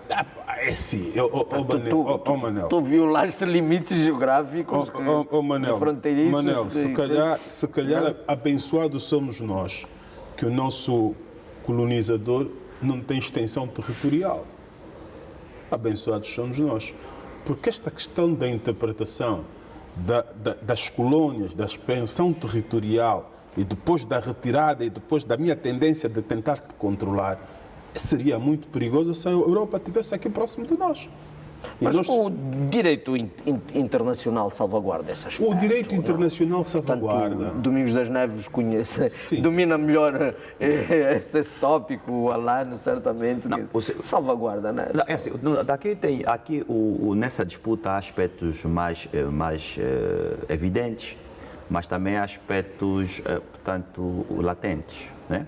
É sim, Manel. Tu violaste limites geográficos fronteiriços. Manel, se calhar abençoados somos nós, que o nosso colonizador não tem extensão territorial. Abençoados somos nós. Porque esta questão da interpretação das colônias, da expansão territorial e depois da retirada e depois da minha tendência de tentar controlar, seria muito perigoso se a Europa estivesse aqui próximo de nós. Mas o direito internacional salvaguarda esse aspecto. O direito internacional salvaguarda. Portanto, Domingos das Neves domina melhor esse tópico, o Alano, certamente, salvaguarda, não é? É assim, nessa disputa há aspectos mais evidentes, mas também há aspectos, portanto, latentes, né?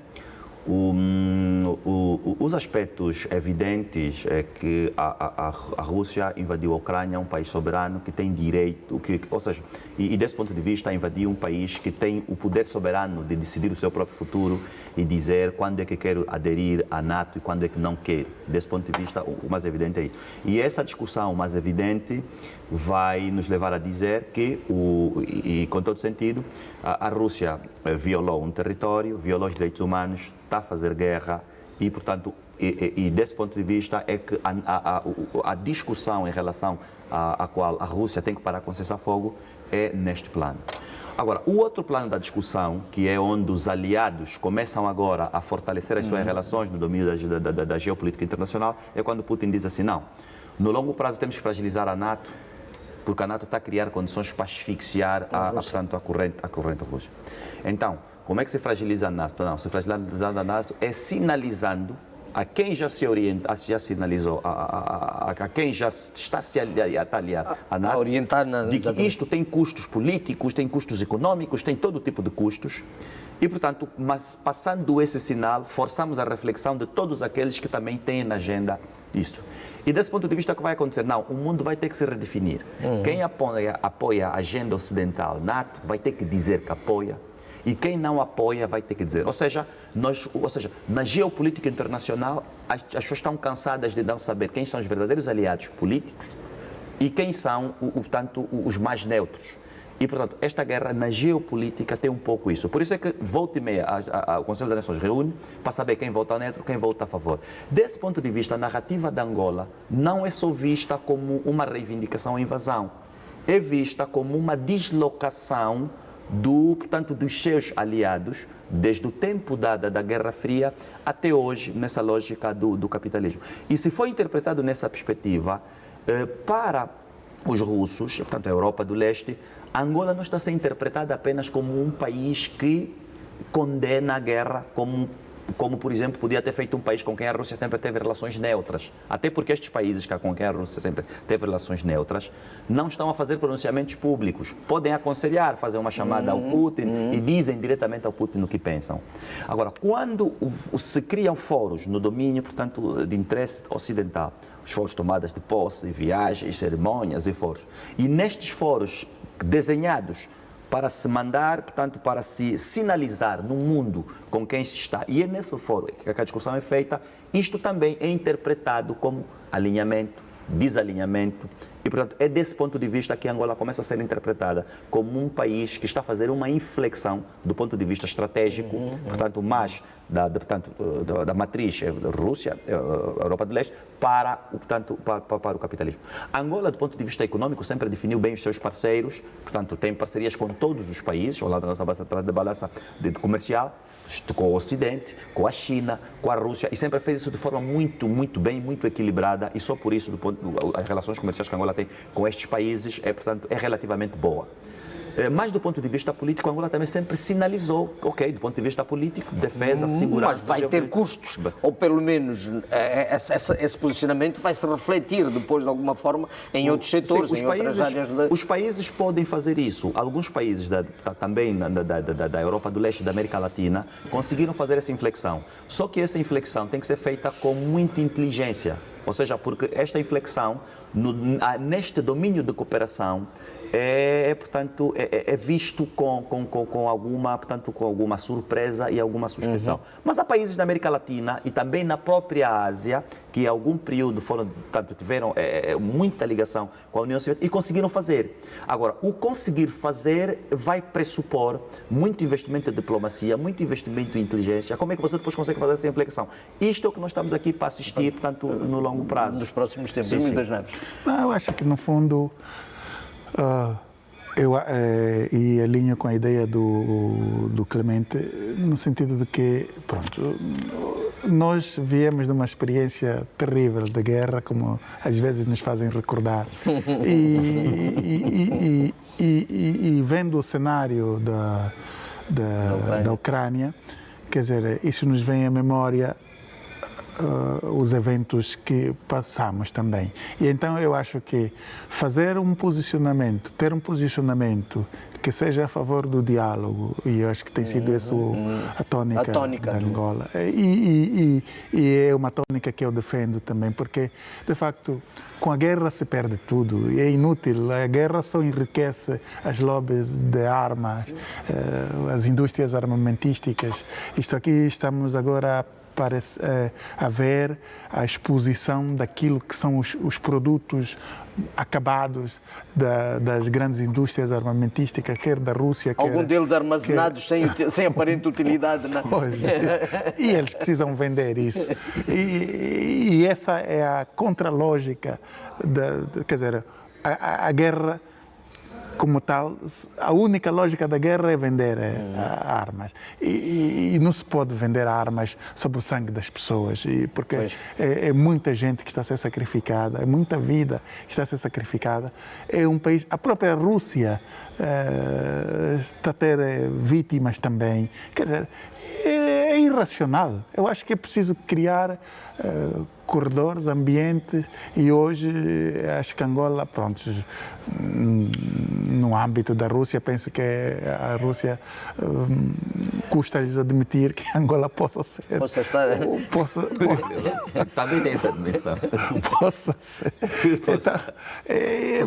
Os aspectos evidentes é que a Rússia invadiu a Ucrânia, um país soberano que tem direito, ou seja, e desse ponto de vista invadiu um país que tem o poder soberano de decidir o seu próprio futuro e dizer quando é que quer aderir à NATO e quando é que não quer. Desse ponto de vista, o mais evidente é isso. E essa discussão mais evidente vai nos levar a dizer que, e com todo sentido, a Rússia violou um território, violou os direitos humanos, está a fazer guerra e, portanto, desse ponto de vista é que a discussão em relação à qual a Rússia tem que parar com cessar-fogo é neste plano. Agora, o outro plano da discussão, que é onde os aliados começam agora a fortalecer as suas relações no domínio da geopolítica internacional, é quando Putin diz assim, não, no longo prazo temos que fragilizar a NATO, porque a NATO está a criar condições para asfixiar portanto, a corrente russa. Então, como é que se fragiliza a NATO? Não, se fragilizando a NATO é sinalizando a quem já se orienta, já sinalizou, a quem já está a se aliar a NATO, orientar de que isto tem custos políticos, tem custos econômicos, tem todo tipo de custos. E, portanto, mas passando esse sinal, forçamos a reflexão de todos aqueles que também têm na agenda isso. E desse ponto de vista, o que vai acontecer? Não, o mundo vai ter que se redefinir. Quem apoia a agenda ocidental, NATO, vai ter que dizer que apoia. E quem não apoia vai ter que dizer. Ou seja, na geopolítica internacional, as pessoas estão cansadas de não saber quem são os verdadeiros aliados políticos e quem são, portanto, os mais neutros. E, portanto, esta guerra na geopolítica tem um pouco isso. Por isso é que volta e meia o Conselho das Nações reúne para saber quem vota neutro, quem vota a favor. Desse ponto de vista, a narrativa de Angola não é só vista como uma reivindicação à invasão. É vista como uma deslocação portanto, dos seus aliados, desde o tempo da Guerra Fria até hoje, nessa lógica do capitalismo. E se for interpretado nessa perspectiva, para os russos, portanto, a Europa do Leste, Angola não está a ser interpretada apenas como um país que condena a guerra, como, por exemplo, podia ter feito um país com quem a Rússia sempre teve relações neutras. Até porque estes países com quem a Rússia sempre teve relações neutras não estão a fazer pronunciamentos públicos. Podem aconselhar, fazer uma chamada ao Putin e dizem diretamente ao Putin o que pensam. Agora, quando se criam fóruns no domínio, portanto, de interesse ocidental, os fóruns tomadas de posse, viagens, cerimônias e fóruns, e nestes fóruns desenhados para se mandar, portanto, para se sinalizar no mundo com quem se está. E é nesse fórum que a discussão é feita. Isto também é interpretado como alinhamento, desalinhamento. E, portanto, é desse ponto de vista que Angola começa a ser interpretada como um país que está a fazer uma inflexão do ponto de vista estratégico, portanto, mais da matriz Rússia, Europa do Leste, para o capitalismo. Angola, do ponto de vista econômico, sempre definiu bem os seus parceiros, portanto, tem parcerias com todos os países, ao lado da nossa balança comercial, com o Ocidente, com a China, com a Rússia, e sempre fez isso de forma muito, muito bem, muito equilibrada, e só por isso as relações comerciais que Angola tem com estes países portanto, é relativamente boa. Mas do ponto de vista político, Angola também sempre sinalizou, ok, do ponto de vista político, defesa, segurança... Mas vai ter custos, ou pelo menos esse posicionamento vai se refletir depois de alguma forma em outros setores, em outras áreas... Os países podem fazer isso. Alguns países também da Europa do Leste e da América Latina conseguiram fazer essa inflexão. Só que essa inflexão tem que ser feita com muita inteligência. Ou seja, porque esta inflexão, neste domínio de cooperação, portanto, é visto com alguma surpresa e alguma suspeição. Mas há países da América Latina e também na própria Ásia que, em algum período, tiveram muita ligação com a União Soviética e conseguiram fazer. Agora, o conseguir fazer vai pressupor muito investimento em diplomacia, muito investimento em inteligência. Como é que você depois consegue fazer essa inflexão? Isto é o que nós estamos aqui para assistir, portanto, no longo prazo. Nos próximos tempos. Sim. Neves. Não, eu acho que, no fundo... e alinho com a ideia do Clemente, no sentido de que, pronto, nós viemos de uma experiência terrível de guerra, como às vezes nos fazem recordar. E vendo o cenário da Ucrânia, quer dizer, isso nos vem à memória os eventos que passamos também. E então eu acho que fazer um posicionamento, ter um posicionamento que seja a favor do diálogo, e eu acho que tem sido essa a tônica da Angola. E é uma tônica que eu defendo também, porque, de facto, com a guerra se perde tudo, e é inútil. A guerra só enriquece as lobbies de armas, as indústrias armamentísticas. Isto aqui estamos agora a ver a exposição daquilo que são os produtos acabados das grandes indústrias armamentísticas, quer da Rússia, algum deles armazenados sem aparente utilidade. Pois, e eles precisam vender isso. E essa é a contralógica, quer dizer, a guerra como tal, a única lógica da guerra é vender armas. E não se pode vender armas sobre o sangue das pessoas, porque é muita gente que está a ser sacrificada, é muita vida que está a ser sacrificada. É um país, a própria Rússia está a ter vítimas também. Quer dizer, é irracional. Eu acho que é preciso criar corredores, ambientes, e hoje acho que Angola, pronto, no âmbito da Rússia, penso que a Rússia custa-lhes admitir que Angola possa ser. Possa estar. Também tem essa admissão. Possa ser. Então,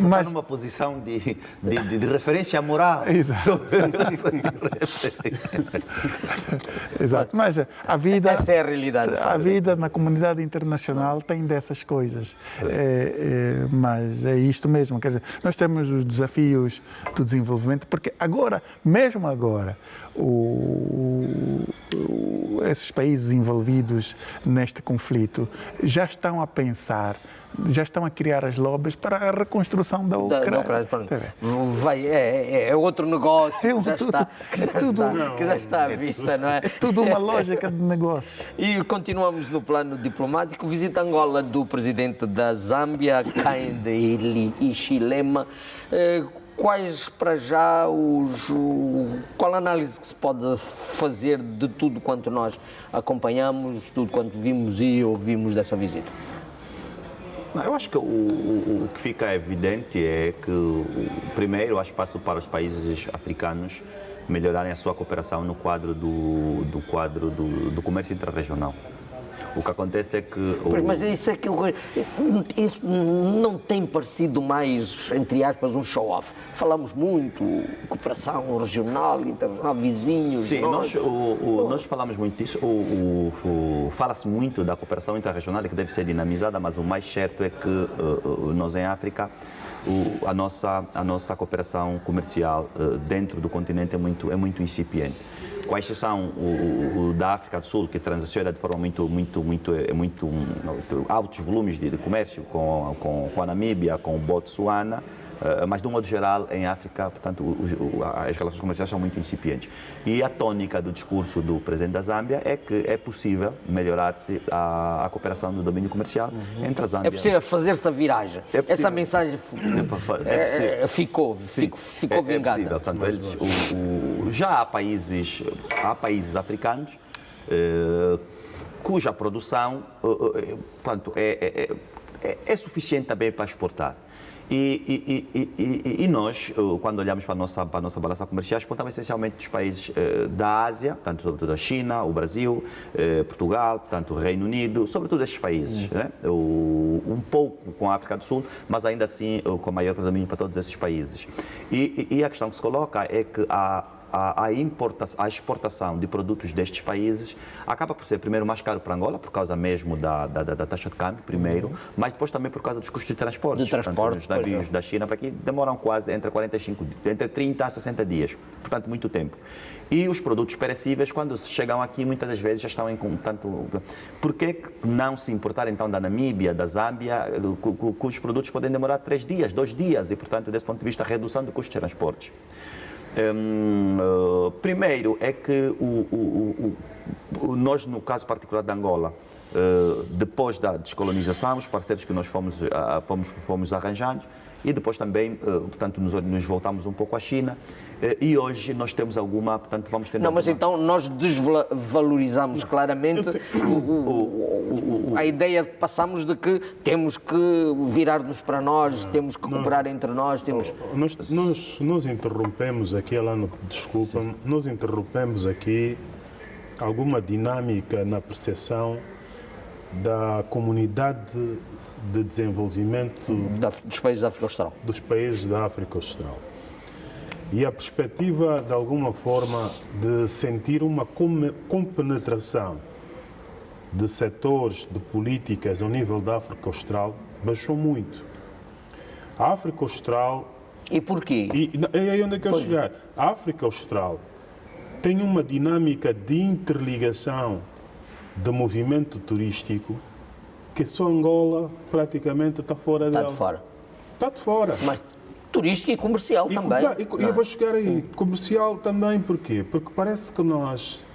mas está numa posição de referência moral. Exato. Exato. Mas a vida. Esta é a realidade. A vida na comunidade internacional tem dessas coisas. Mas é isto mesmo. Quer dizer, nós temos os desafios do desenvolvimento, porque agora, mesmo agora, esses países envolvidos neste conflito já estão a pensar, já estão a criar as lobbies para a reconstrução da Ucrânia. É outro negócio que já está à vista, não é? É tudo uma lógica de negócio. E continuamos no plano diplomático. Visita Angola do presidente da Zâmbia, Hakainde Hichilema. Quais para já qual a análise que se pode fazer de tudo quanto nós acompanhamos, tudo quanto vimos e ouvimos dessa visita? Eu acho que o que fica evidente é que, primeiro, há espaço para os países africanos melhorarem a sua cooperação no quadro do comércio intrarregional. O que acontece é que... Mas isso é que isso não tem parecido mais, entre aspas, um show-off. Falamos muito, cooperação regional, internacional, vizinhos... Sim, nós falamos muito disso. Fala-se muito da cooperação intrarregional, que deve ser dinamizada, mas o mais certo é que nós, em África, a nossa cooperação comercial dentro do continente é muito incipiente. Com a exceção da África do Sul, que transiciona de forma muito altos volumes de comércio com a Namíbia, com o Botsuana, mas de um modo geral, em África, portanto, as relações comerciais são muito incipientes. E a tônica do discurso do presidente da Zâmbia é que é possível melhorar-se a cooperação no domínio comercial entre a Zâmbia... É possível fazer-se a viragem. Essa mensagem ficou vingada. É possível. Portanto, já há países africanos cuja produção portanto, é suficiente também para exportar. E nós, quando olhamos para a nossa balança comercial, exportamos essencialmente dos países da Ásia, tanto da China, o Brasil, Portugal, portanto, o Reino Unido, sobretudo estes países. Né? Um pouco com a África do Sul, mas ainda assim com maior predomínio para todos esses países. E a questão que se coloca é que a exportação de produtos destes países acaba por ser, primeiro, mais caro para Angola, por causa mesmo da taxa de câmbio, primeiro, mas depois também por causa dos custos de transporte. Portanto, os navios da China para aqui demoram quase entre 30 a 60 dias, portanto, muito tempo. E os produtos perecíveis, quando chegam aqui, muitas das vezes já estão em contato. Por que não se importar, então, da Namíbia, da Zâmbia, cujos produtos podem demorar 3 dias, 2 dias, e, portanto, desse ponto de vista, a redução do custo de transportes. Primeiro é que nós, no caso particular de Angola, depois da descolonização, os parceiros que nós fomos arranjando, e depois também, portanto, nos voltamos um pouco à China, e hoje nós temos alguma, portanto, vamos ter... Não, mas então nós desvalorizamos claramente a ideia que passamos de que temos que virar-nos para nós, temos que cooperar entre nós, temos... Nós interrompemos aqui, Alano, desculpa, nós interrompemos aqui alguma dinâmica na percepção da comunidade de desenvolvimento dos países da África Austral. Dos países da África Austral. E a perspectiva, de alguma forma, de sentir uma compenetração de setores, de políticas ao nível da África Austral, baixou muito. A África Austral... E porquê? É aí onde eu quero chegar. A África Austral tem uma dinâmica de interligação de movimento turístico que só Angola praticamente está fora dela. Está de fora. Está de fora. Mas turístico e comercial também. E eu vou chegar aí. Comercial também, porquê? Porque parece que nós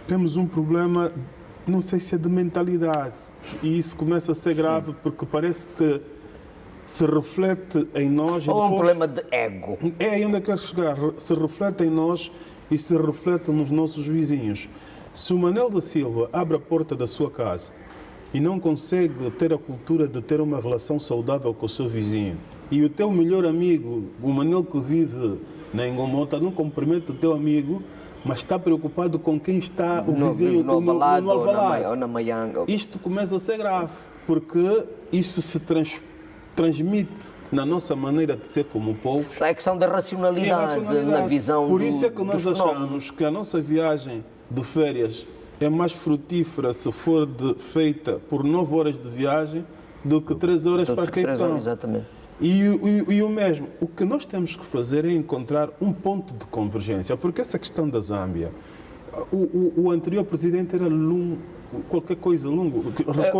temos um problema, não sei se é de mentalidade, e isso começa a ser grave porque parece que se reflete em nós... Ou um problema de ego. É aí onde eu quero chegar. Se reflete em nós e se reflete nos nossos vizinhos. Se o Manel da Silva abre a porta da sua casa e não consegue ter a cultura de ter uma relação saudável com o seu vizinho, e o teu melhor amigo, o Manel que vive na Engomota, não cumprimenta o teu amigo, mas está preocupado com quem está o vizinho no Alvalade, no Alvalade. ou na Maianga. Isto começa a ser grave, porque isso se transmite na nossa maneira de ser como povo. É a questão da racionalidade, na visão Por isso é que nós achamos que a nossa viagem de férias é mais frutífera se for feita por 9 horas de viagem do que 3 horas para Cape Town. Exatamente. E o mesmo, o que nós temos que fazer é encontrar um ponto de convergência, porque essa questão da Zâmbia, o anterior presidente era Lungu, qualquer coisa, Lungu.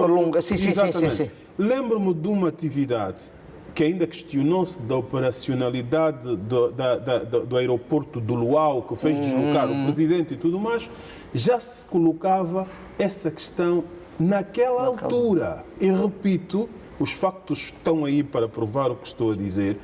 Lungu, sim. Lembro-me de uma atividade que ainda questionou-se da operacionalidade do aeroporto do Luau, que fez deslocar o presidente e tudo mais, já se colocava essa questão naquela altura. E repito, os factos estão aí para provar o que estou a dizer.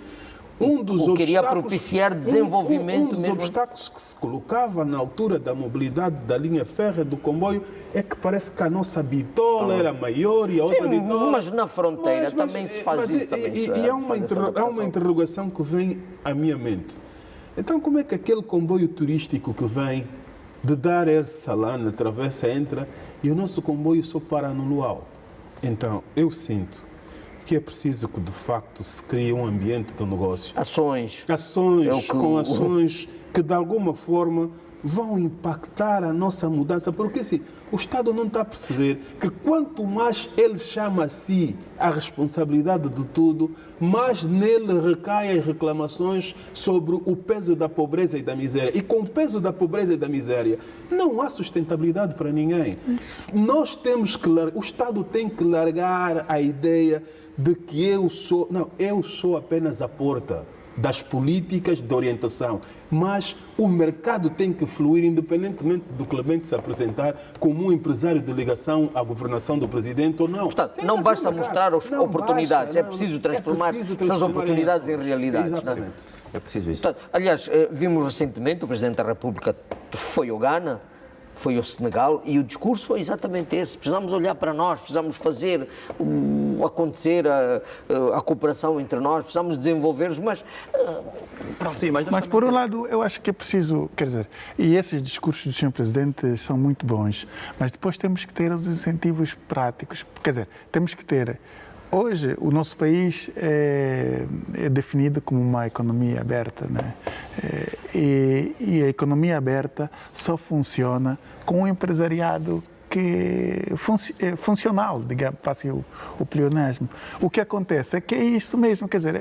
Queria propiciar desenvolvimento dos obstáculos que se colocava na altura da mobilidade da linha férrea do comboio é que parece que a nossa bitola era maior e a outra bitola... Mas na fronteira também se faz isso. E há uma interrogação que vem à minha mente. Então, como é que aquele comboio turístico que vem de Dar es Salaam, atravessa, entra, e o nosso comboio só para no Luau? Então, eu sinto que é preciso que, de facto, se crie um ambiente de negócio. Ações que, de alguma forma, vão impactar a nossa mudança. Porque, assim, o Estado não está a perceber que, quanto mais ele chama a si a responsabilidade de tudo, mais nele recaem as reclamações sobre o peso da pobreza e da miséria. E com o peso da pobreza e da miséria, não há sustentabilidade para ninguém. Nós temos que... O Estado tem que largar a ideia de que eu sou apenas a porta das políticas de orientação, mas o mercado tem que fluir independentemente do Clemente se apresentar como um empresário de ligação à governação do presidente ou não. Portanto, não basta mostrar as oportunidades, é preciso transformar essas oportunidades em realidades. Exatamente. É preciso isso. Portanto, aliás, vimos recentemente o Presidente da República foi ao Ghana, foi ao Senegal, e o discurso foi exatamente esse. Precisamos olhar para nós, precisamos fazer acontecer a cooperação entre nós, precisamos desenvolver-nos, mas... Mas, por um lado, eu acho que é preciso, quer dizer, e esses discursos do Sr. Presidente são muito bons, mas depois temos que ter os incentivos práticos. Quer dizer, temos que ter... Hoje, o nosso país é definido como uma economia aberta, né? E a economia aberta só funciona com um empresariado funcional, digamos, passe o pleonasmo. O que acontece é que é isso mesmo, quer dizer,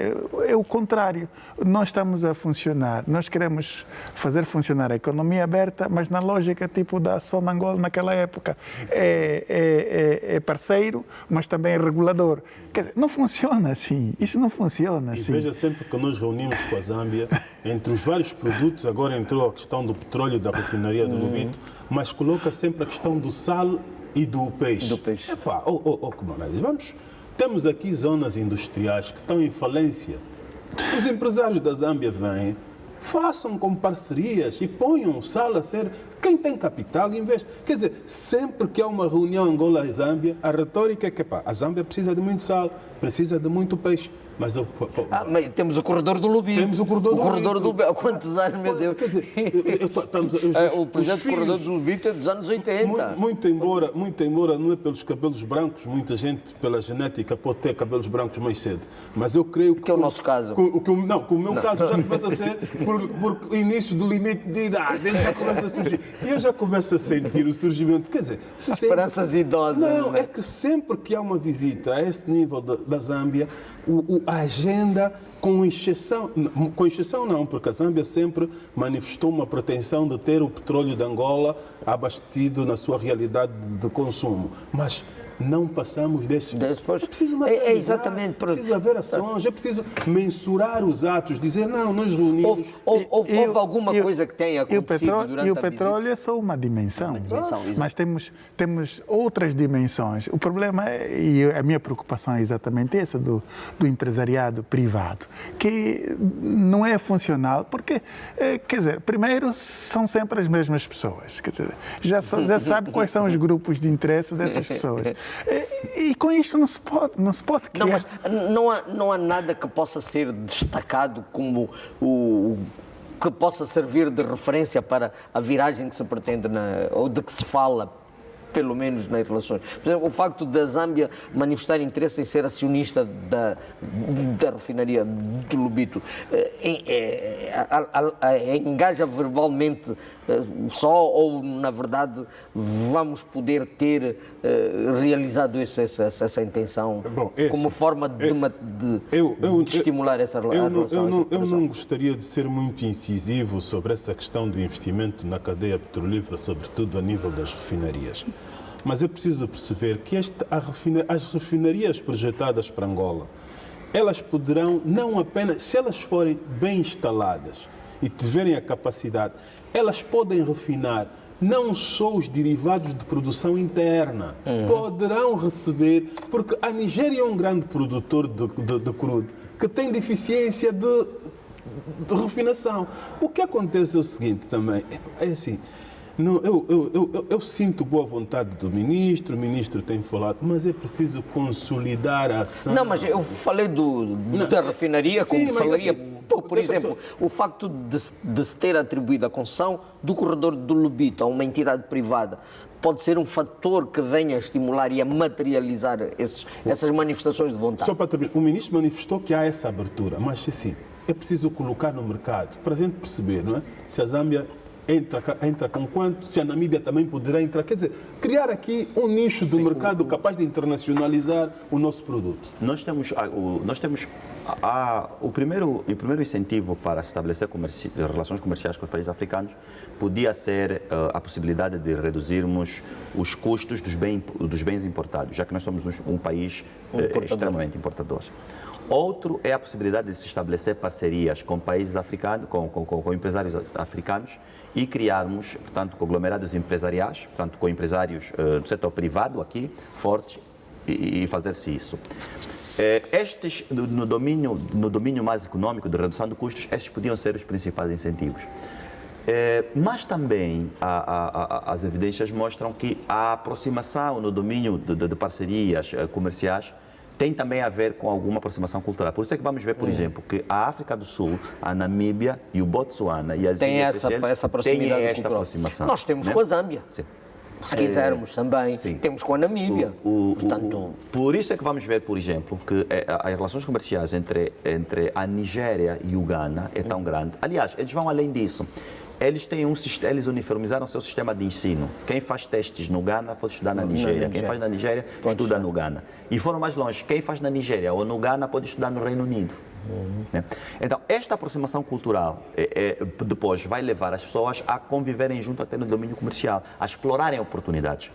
é o contrário. Nós estamos a funcionar, nós queremos fazer funcionar a economia aberta, mas na lógica tipo da Sonangol naquela época. É parceiro, mas também é regulador. Quer dizer, não funciona assim, isso não funciona assim. E veja sempre que nós reunimos com a Zâmbia, entre os vários produtos, agora entrou a questão do petróleo da refinaria do Lubito, mas coloca sempre a questão do sal e do peixe. Epá, camaradas, temos aqui zonas industriais que estão em falência. Os empresários da Zâmbia vêm, façam com parcerias e ponham sal a ser... Quem tem capital investe. Quer dizer, sempre que há uma reunião Angola e Zâmbia, a retórica é que a Zâmbia precisa de muito sal, precisa de muito peixe. Mas temos o corredor do Lubito. Temos o corredor do Lubito. Há quantos anos, meu Deus? Quer dizer, o projeto do corredor do Lubito é dos anos 80. Muito embora não é pelos cabelos brancos, muita gente pela genética pode ter cabelos brancos mais cedo. Mas eu creio que... Que é o nosso caso. O meu caso já começa a ser por início do limite de idade. Ele já começa a surgir. E eu já começo a sentir o surgimento. Quer dizer... Esperanças idosas. Não, é que sempre que há uma visita a esse nível da Zâmbia, a agenda, com exceção não, porque a Zâmbia sempre manifestou uma pretensão de ter o petróleo de Angola abastecido na sua realidade de consumo. Mas não passamos desse... Depois, é preciso exatamente. É preciso haver ações, é preciso mensurar os atos, dizer, não, nós reunimos... Houve alguma coisa que tenha acontecido durante a visita? E o petróleo é só uma dimensão. Mas temos outras dimensões. O problema, e a minha preocupação é exatamente essa, do empresariado privado, que não é funcional, porque, quer dizer, primeiro, são sempre as mesmas pessoas. Quer dizer, já sabe quais são os grupos de interesse dessas pessoas. E com isto não se pode criar... Não, mas não há nada que possa ser destacado como que possa servir de referência para a viragem que se pretende, ou de que se fala, pelo menos nas relações. Por exemplo, o facto da Zâmbia manifestar interesse em ser acionista da refinaria do Lubito engaja verbalmente só, ou na verdade vamos poder ter realizado essa intenção como forma de estimular essa relação? Eu não gostaria de ser muito incisivo sobre essa questão do investimento na cadeia petrolífera, sobretudo a nível das refinarias. Mas é preciso perceber que as refinarias projetadas para Angola, elas poderão, não apenas, se elas forem bem instaladas e tiverem a capacidade, elas podem refinar não só os derivados de produção interna, poderão receber, porque a Nigéria é um grande produtor de crudo, que tem deficiência de refinação. O que acontece é o seguinte também, é assim... Não, eu sinto boa vontade do ministro, o ministro tem falado, mas é preciso consolidar a ação. Não, mas eu falei da refinaria, como falaria, por exemplo, o facto de se ter atribuído a concessão do corredor do Lubito a uma entidade privada pode ser um fator que venha a estimular e a materializar essas manifestações de vontade. Só para terminar, o ministro manifestou que há essa abertura, mas assim, é preciso colocar no mercado, para a gente perceber, não é? Se a Zâmbia entra com quanto, se a Namíbia também poderá entrar. Quer dizer, criar aqui um nicho de mercado capaz de internacionalizar o nosso produto. Nós temos o primeiro incentivo para estabelecer relações comerciais com os países africanos podia ser a possibilidade de reduzirmos os custos dos bens importados, já que nós somos um país extremamente importador. Outro é a possibilidade de se estabelecer parcerias com países africanos, com empresários africanos, e criarmos, portanto, conglomerados empresariais, portanto, com empresários do setor privado aqui, fortes, e fazer-se isso. Estes, no domínio mais econômico de redução de custos, estes podiam ser os principais incentivos. Mas também as evidências mostram que a aproximação no domínio de parcerias comerciais tem também a ver com alguma aproximação cultural. Por isso é que vamos ver, por exemplo, que a África do Sul, a Namíbia e o Botsuana e as Ilhas Seychelles têm esta aproximação. Nós temos com a Zâmbia. Sim. Se quisermos também, temos com a Namíbia. Por isso é que vamos ver, por exemplo, que as relações comerciais entre a Nigéria e o Ghana é tão grande. Aliás, eles vão além disso. Eles uniformizaram seu sistema de ensino. Quem faz testes no Ghana pode estudar na Nigéria. Quem faz na Nigéria estuda no Ghana. E foram mais longe. Quem faz na Nigéria ou no Ghana pode estudar no Reino Unido. Né? Então, esta aproximação cultural depois vai levar as pessoas a conviverem junto até no domínio comercial, a explorarem oportunidades.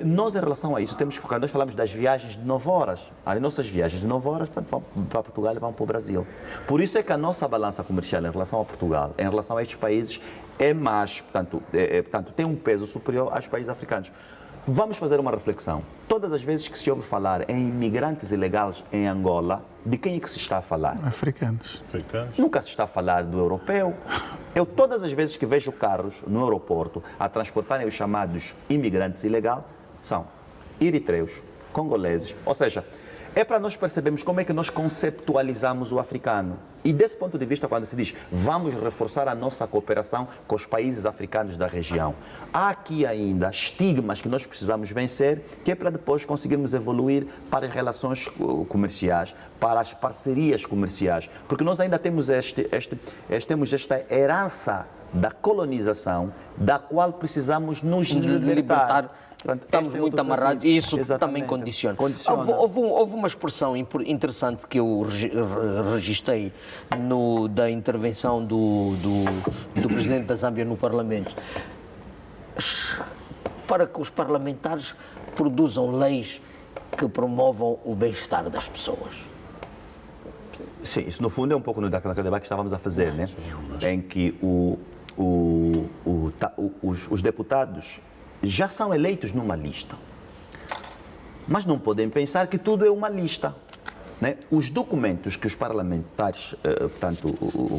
Nós, em relação a isso, temos que focar. Nós falamos das viagens de 9 horas. As nossas viagens de 9 horas vão para Portugal e vão para o Brasil. Por isso é que a nossa balança comercial em relação a Portugal, em relação a estes países, é mais, portanto, tem um peso superior aos países africanos. Vamos fazer uma reflexão. Todas as vezes que se ouve falar em imigrantes ilegais em Angola, de quem é que se está a falar? Africanos. Nunca se está a falar do europeu. Eu, todas as vezes que vejo carros no aeroporto a transportarem os chamados imigrantes ilegais, são eritreus, congoleses. Ou seja, é para nós percebermos como é que nós conceptualizamos o africano. E desse ponto de vista, quando se diz vamos reforçar a nossa cooperação com os países africanos da região, há aqui ainda estigmas que nós precisamos vencer, que é para depois conseguirmos evoluir para as relações comerciais, para as parcerias comerciais. Porque nós ainda temos esta herança da colonização, da qual precisamos nos libertar. Portanto, estamos muito amarrados e isso também condiciona. Houve uma expressão interessante que eu registrei da intervenção do presidente da Zâmbia no Parlamento, para que os parlamentares produzam leis que promovam o bem-estar das pessoas. Sim, isso no fundo é um pouco daquele debate que estávamos a fazer, né? Em que os deputados já são eleitos numa lista, mas não podem pensar que tudo é uma lista, né? Os documentos que os parlamentares,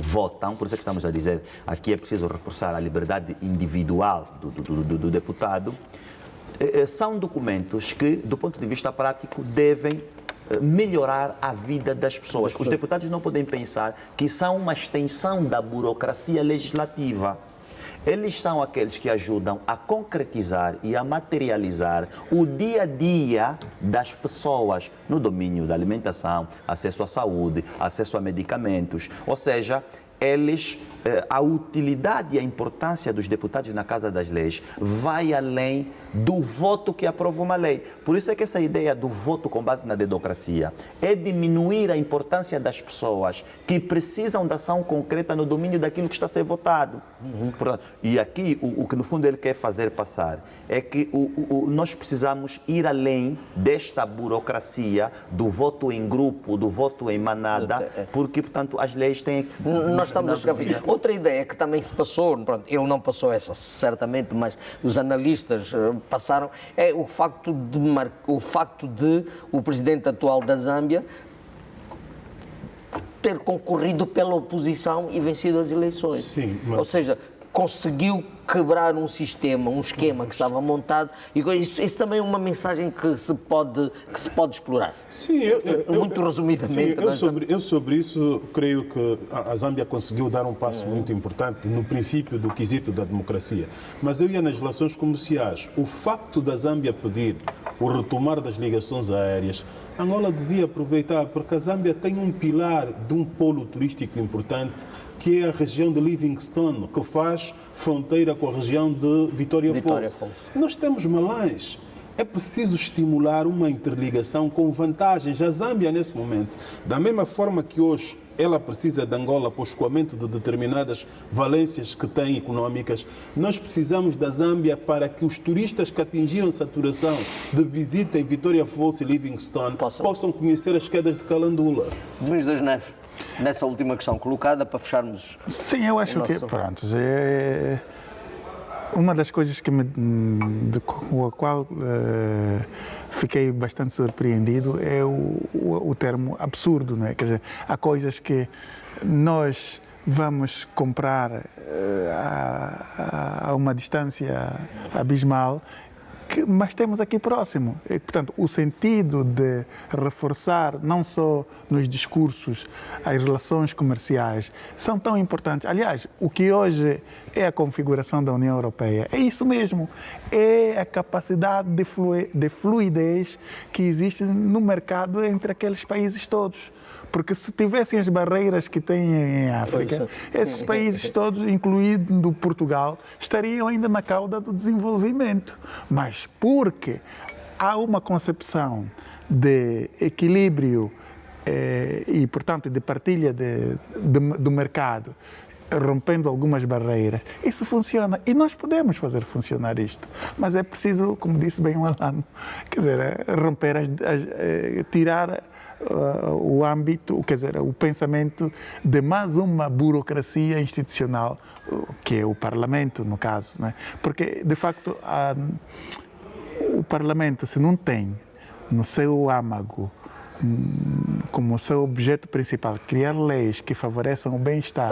votam, por isso é que estamos a dizer, aqui é preciso reforçar a liberdade individual do deputado, são documentos que, do ponto de vista prático, devem melhorar a vida das pessoas. Os deputados não podem pensar que são uma extensão da burocracia legislativa. Eles são aqueles que ajudam a concretizar e a materializar o dia a dia das pessoas no domínio da alimentação, acesso à saúde, acesso a medicamentos. Ou seja, a utilidade e a importância dos deputados na Casa das Leis vai além do voto que aprova uma lei. Por isso é que essa ideia do voto com base na dedocracia é diminuir a importância das pessoas que precisam de ação concreta no domínio daquilo que está a ser votado. Portanto, e aqui o que no fundo ele quer fazer passar é que nós precisamos ir além desta burocracia do voto em grupo, do voto em manada, porque, portanto, as leis têm... Nós estamos a chegar. Outra ideia que também se passou, pronto, ele não passou essa certamente, mas os analistas passaram, é o facto de o presidente atual da Zâmbia ter concorrido pela oposição e vencido as eleições. Sim, mas... Ou seja, conseguiu quebrar um sistema, um esquema que estava montado, e isso também é uma mensagem que se pode explorar. Sim, muito resumidamente. Sim, eu sobre isso creio que a Zâmbia conseguiu dar um passo muito importante no princípio do quesito da democracia. Mas eu ia nas relações comerciais. O facto da Zâmbia pedir o retomar das ligações aéreas, Angola devia aproveitar, porque a Zâmbia tem um pilar de um polo turístico importante, que é a região de Livingstone, que faz fronteira com a região de Vitória Falls. Nós temos Malães. É preciso estimular uma interligação com vantagens. A Zâmbia, nesse momento, da mesma forma que hoje ela precisa de Angola para o escoamento de determinadas valências que tem económicas, nós precisamos da Zâmbia para que os turistas que atingiram saturação de visita em Vitória Falls e Livingstone possam conhecer as quedas de Calandula. Domingos das Neves, nessa última questão colocada, para fecharmos... Sim, eu acho que, pronto, é uma das coisas com a qual fiquei bastante surpreendido é o termo absurdo, não é? Quer dizer, há coisas que nós vamos comprar a uma distância abismal, mas temos aqui próximo. E, portanto, o sentido de reforçar, não só nos discursos, as relações comerciais, são tão importantes. Aliás, o que hoje é a configuração da União Europeia é isso mesmo. É a capacidade de fluidez que existe no mercado entre aqueles países todos. Porque se tivessem as barreiras que têm em África, esses países todos, incluindo Portugal, estariam ainda na cauda do desenvolvimento. Mas porque há uma concepção de equilíbrio e, portanto, de partilha do mercado, rompendo algumas barreiras, isso funciona. E nós podemos fazer funcionar isto. Mas é preciso, como disse bem o Alano, quer dizer, romper, tirar o âmbito, quer dizer, o pensamento de mais uma burocracia institucional, que é o Parlamento, no caso. Né? Porque, de facto, o Parlamento, se não tem no seu âmago, como seu objeto principal, criar leis que favoreçam o bem-estar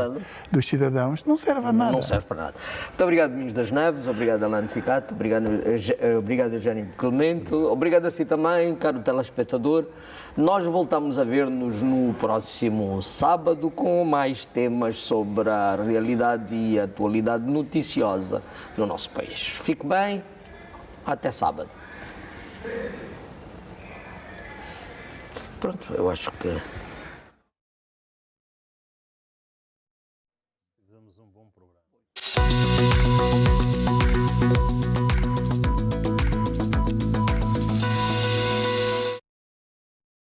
dos cidadãos, não serve a nada. Não serve para nada. Muito obrigado, Domingos das Neves, obrigado, Alano Cicato, obrigado, Eugênio Clemente, obrigado a si também, caro telespectador. Nós voltamos a ver-nos no próximo sábado com mais temas sobre a realidade e a atualidade noticiosa no nosso país. Fique bem, até sábado. Pronto, eu acho que... Fizemos um bom programa.